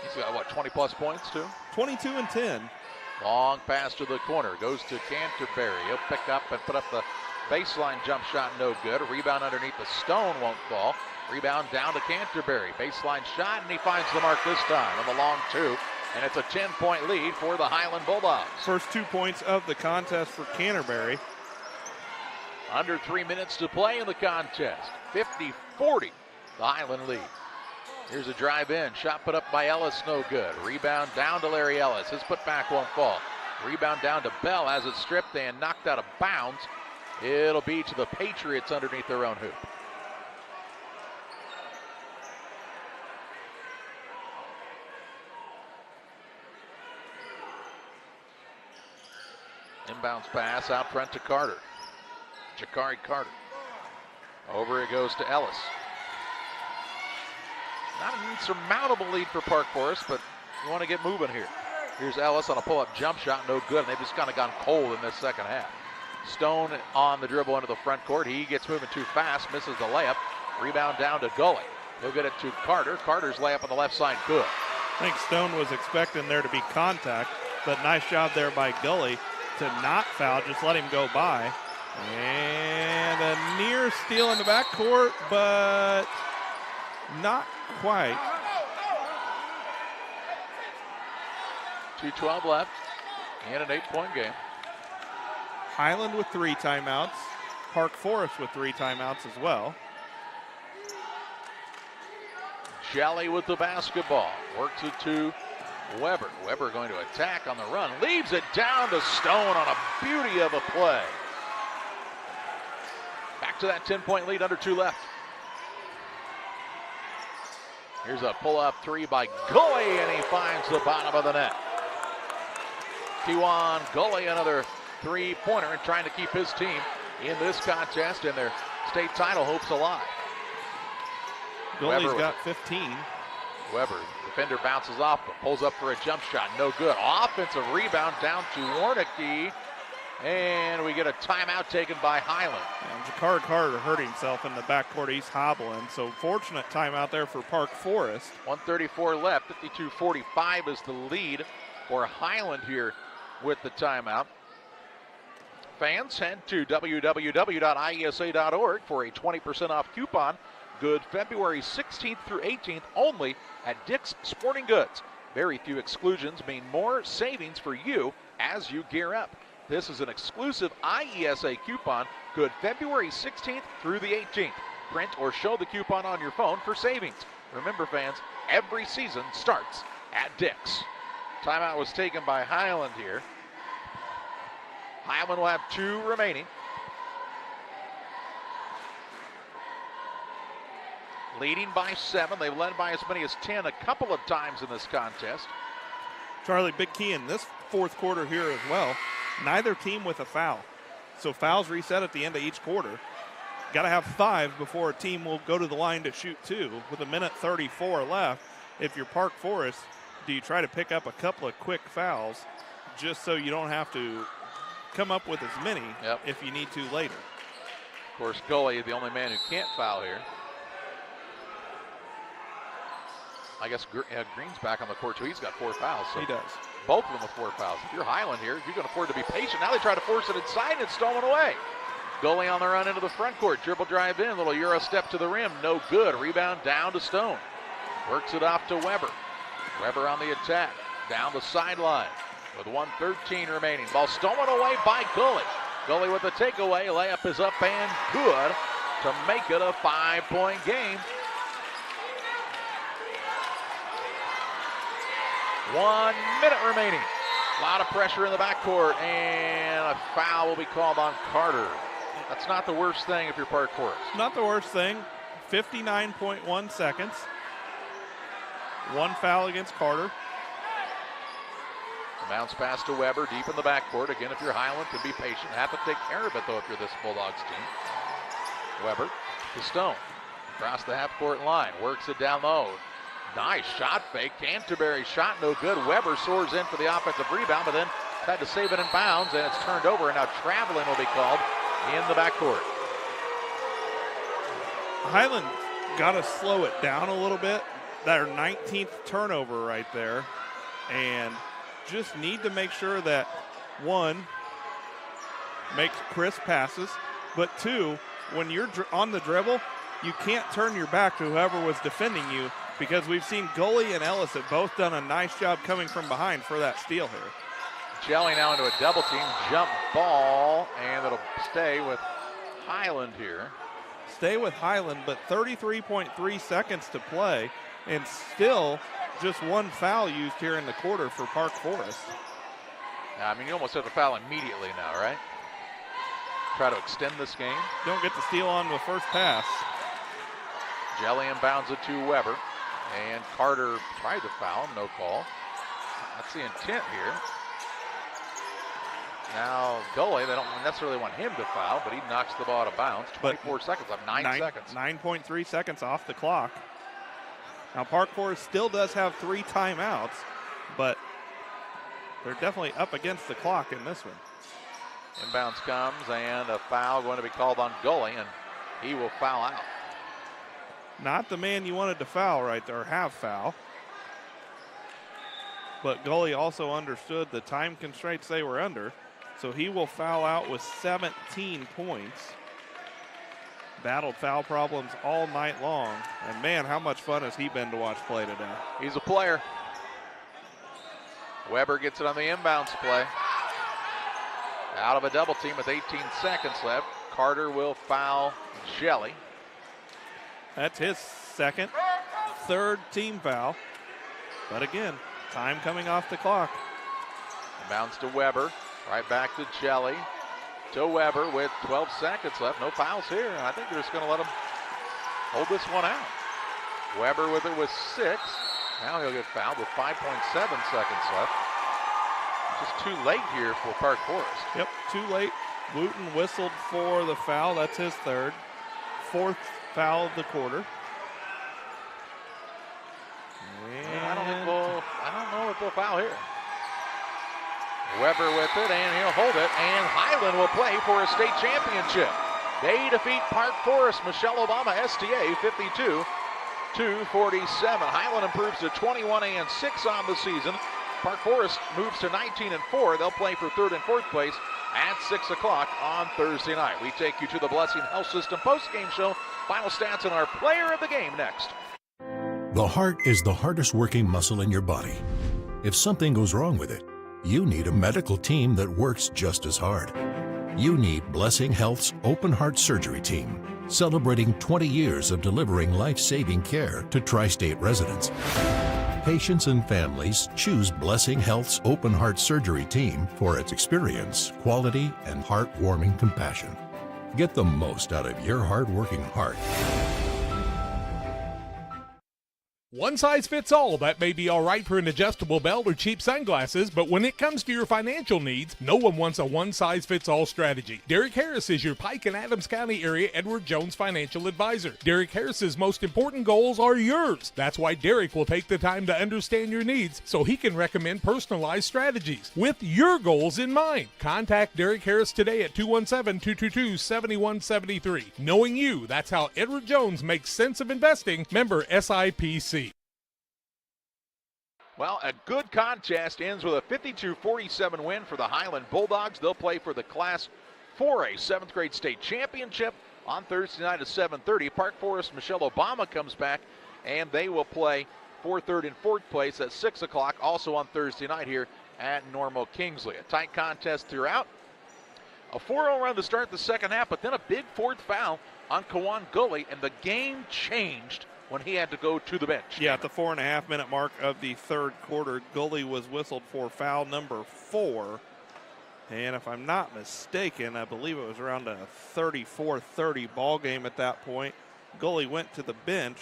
He's got, what, 20-plus points, too? 22 and 10. Long pass to the corner, goes to Canterbury. He'll pick up and put up the baseline jump shot, no good. A rebound underneath the Stone won't fall. Rebound down to Canterbury. Baseline shot, and he finds the mark this time on the long 2. And it's a 10-point lead for the Highland Bulldogs. First 2 points of the contest for Canterbury. Under 3 minutes to play in the contest. 50-40, the Highland lead. Here's a drive in. Shot put up by Ellis, no good. Rebound down to Larry Ellis. His putback won't fall. Rebound down to Bell as it's stripped and knocked out of bounds. It'll be to the Patriots underneath their own hoop. Inbounds pass out front to Carter. Jakari Carter. Over it goes to Ellis. Not an insurmountable lead for Park Forest, but you want to get moving here. Here's Ellis on a pull-up jump shot, no good, and they've just kind of gone cold in this second half. Stone on the dribble into the front court. He gets moving too fast, misses the layup. Rebound down to Gully. He'll get it to Carter. Carter's layup on the left side, good. I think Stone was expecting there to be contact, but nice job there by Gully to not foul, just let him go by. And a near steal in the backcourt, but not quite. 2:12 left and an 8-point game. Highland with 3 timeouts. Park Forest with 3 timeouts as well. Shelley with the basketball. Works it to Weber. Weber going to attack on the run. Leaves it down to Stone on a beauty of a play. Back to that 10-point lead, under 2 left. Here's a pull-up 3 by Gully, and he finds the bottom of the net. Kewan Gully, another 3-pointer, and trying to keep his team in this contest and their state title hopes alive. Gully's got 15. Weber, defender bounces off, but pulls up for a jump shot, no good. Offensive rebound down to Warnicki, and we get a timeout taken by Highland. And Jakari Carter hurt himself in the backcourt. He's hobbling, so fortunate timeout there for Park Forest. 1:34 left, 52-45 is the lead for Highland here with the timeout. Fans, head to www.iesa.org for a 20% off coupon. Good February 16th through 18th only at Dick's Sporting Goods. Very few exclusions mean more savings for you as you gear up. This is an exclusive IESA coupon, good February 16th through the 18th. Print or show the coupon on your phone for savings. Remember, fans, every season starts at Dick's. Timeout was taken by Highland here. Highland will have 2 remaining. Leading by 7. They've led by as many as 10 a couple of times in this contest. Charlie, big key in this fourth quarter here as well. Neither team with a foul. So fouls reset at the end of each quarter. Got to have 5 before a team will go to the line to shoot 2. With 1:34 left, if you're Park Forest, do you try to pick up a couple of quick fouls just so you don't have to come up with as many if you need to later? Of course, Gully, the only man who can't foul here. I guess Green's back on the court, too. He's got 4 fouls. So he does. Both of them with 4 fouls. If you're Highland here, you can afford to be patient. Now they try to force it inside, and it's stolen away. Gully on the run into the front court. Dribble drive in, little Euro step to the rim. No good. Rebound down to Stone. Works it off to Weber. Weber on the attack. Down the sideline with 1:13 remaining. Ball stolen away by Gully. Gully with the takeaway. Layup is up and good to make it a 5-point game. 1 minute remaining. A lot of pressure in the backcourt, and a foul will be called on Carter. That's not the worst thing if you're Park Forest. Not the worst thing. 59.1 seconds. 1 foul against Carter. Bounce pass to Weber, deep in the backcourt. Again, if you're Highland, can be patient. Have to take care of it, though, if you're this Bulldogs team. Weber to Stone. Across the half-court line. Works it down low. Nice shot fake. Canterbury shot no good. Weber soars in for the offensive rebound, but then had to save it in bounds, and it's turned over, and now traveling will be called in the backcourt. Highland got to slow it down a little bit. Their 19th turnover right there, and just need to make sure that, 1, makes crisp passes, but 2, when you're on the dribble, you can't turn your back to whoever was defending you, because we've seen Gully and Ellis have both done a nice job coming from behind for that steal here. Jelly now into a double team, jump ball, and it'll stay with Highland here. Stay with Highland, but 33.3 seconds to play, and still just 1 foul used here in the quarter for Park Forest. I mean, you almost have to foul immediately now, right? Try to extend this game. Don't get the steal on the first pass. Jelly inbounds it to Weber, and Carter tried to foul him, no call. That's the intent here. Now, Gully, they don't necessarily want him to foul, but he knocks the ball out of bounds. 24 seconds left, 9 seconds. 9.3 seconds off the clock. Now, Park Forest still does have 3 timeouts, but they're definitely up against the clock in this one. Inbounds comes, and a foul going to be called on Gully, and he will foul out. Not the man you wanted to foul right there, have foul. But Gully also understood the time constraints they were under, so he will foul out with 17 points. Battled foul problems all night long, and man, how much fun has he been to watch play today. He's a player. Weber gets it on the inbounds play. Out of a double team with 18 seconds left. Carter will foul Jelly. That's his second, 3rd team foul. But again, time coming off the clock. Bounce to Weber, right back to Jelly. To Weber with 12 seconds left. No fouls here. I think they're just going to let him hold this one out. Weber with it with 6. Now he'll get fouled with 5.7 seconds left. Just too late here for Park Forest. Yep, too late. Wooten whistled for the foul. That's his 3rd. 4th foul of the quarter. I don't know if they'll foul here. Weber with it, and he'll hold it, and Highland will play for a state championship. They defeat Park Forest. Michelle Obama, STA, 52-47. Highland improves to 21-6 on the season. Park Forest moves to 19-4. They'll play for 3rd and 4th place at 6 o'clock on Thursday night. We take you to the Blessing Health System post-game show. Final stats and our player of the game next. The heart is the hardest working muscle in your body. If something goes wrong with it, you need a medical team that works just as hard. You need Blessing Health's open heart surgery team, celebrating 20 years of delivering life-saving care to tri-state residents. Patients and families choose Blessing Health's open heart surgery team for its experience, quality, and heartwarming compassion. Get the most out of your hard-working heart. One size fits all. That may be all right for an adjustable belt or cheap sunglasses, but when it comes to your financial needs, no one wants a one-size-fits-all strategy. Derek Harris is your Pike and Adams County area Edward Jones financial advisor. Derek Harris's most important goals are yours. That's why Derek will take the time to understand your needs so he can recommend personalized strategies with your goals in mind. Contact Derek Harris today at 217-222-7173. Knowing you, that's how Edward Jones makes sense of investing. Member SIPC. Well, a good contest ends with a 52-47 win for the Highland Bulldogs. They'll play for the Class 4A 7th grade state championship on Thursday night at 7:30. Park Forest Michelle Obama comes back, and they will play for third and fourth place at 6 o'clock, also on Thursday night here at Normal Kingsley. A tight contest throughout. A 4-0 run to start the second half, but then a big fourth foul on Kawan Gully, and the game changed when he had to go to the bench. Yeah, at the 4.5-minute mark of the third quarter, Gully was whistled for foul number 4. And if I'm not mistaken, I believe it was around a 34-30 ball game at that point. Gully went to the bench,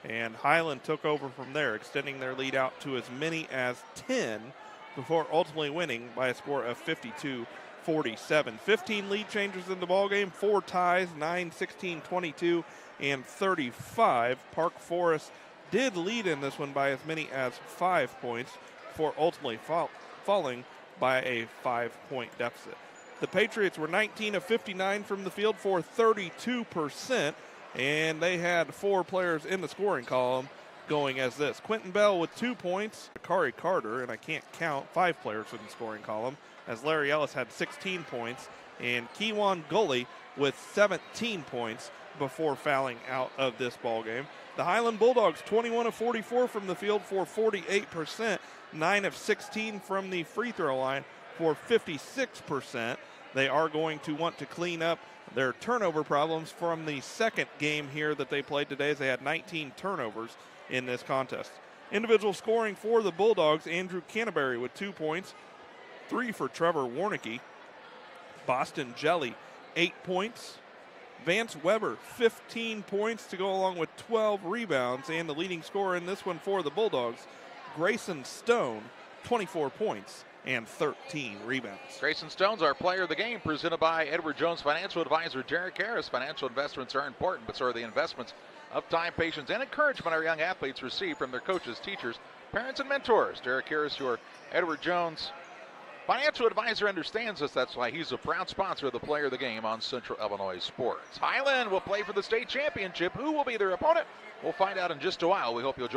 and Highland took over from there, extending their lead out to as many as 10 before ultimately winning by a score of 52-47. 15 lead changes in the ball game, 4 ties, 9, 16, 22, and 35. Park Forest did lead in this one by as many as 5 points before ultimately falling by a 5-point deficit. The Patriots were 19 of 59 from the field for 32%, and they had 4 players in the scoring column going as this. Quentin Bell with 2 points, Akari Carter, and I can't count, 5 players in the scoring column, as Larry Ellis had 16 points, and Keewan Gully with 17 points before fouling out of this ball game. The Highland Bulldogs 21 of 44 from the field for 48%, 9 of 16 from the free throw line for 56%. They are going to want to clean up their turnover problems from the second game here that they played today, as they had 19 turnovers in this contest. Individual scoring for the Bulldogs, Andrew Canterbury with 2 points, 3 for Trevor Warnicki. Boston Jelly, 8 points. Vance Weber, 15 points to go along with 12 rebounds, and the leading scorer in this one for the Bulldogs, Grayson Stone, 24 points and 13 rebounds. Grayson Stone's our player of the game, presented by Edward Jones financial advisor Derek Harris. Financial investments are important, but so are the investments of time, patience, and encouragement our young athletes receive from their coaches, teachers, parents, and mentors. Derek Harris, your Edward Jones financial advisor, understands this. That's why he's a proud sponsor of the player of the game on Central Illinois Sports. Highland will play for the state championship. Who will be their opponent? We'll find out in just a while. We hope you'll join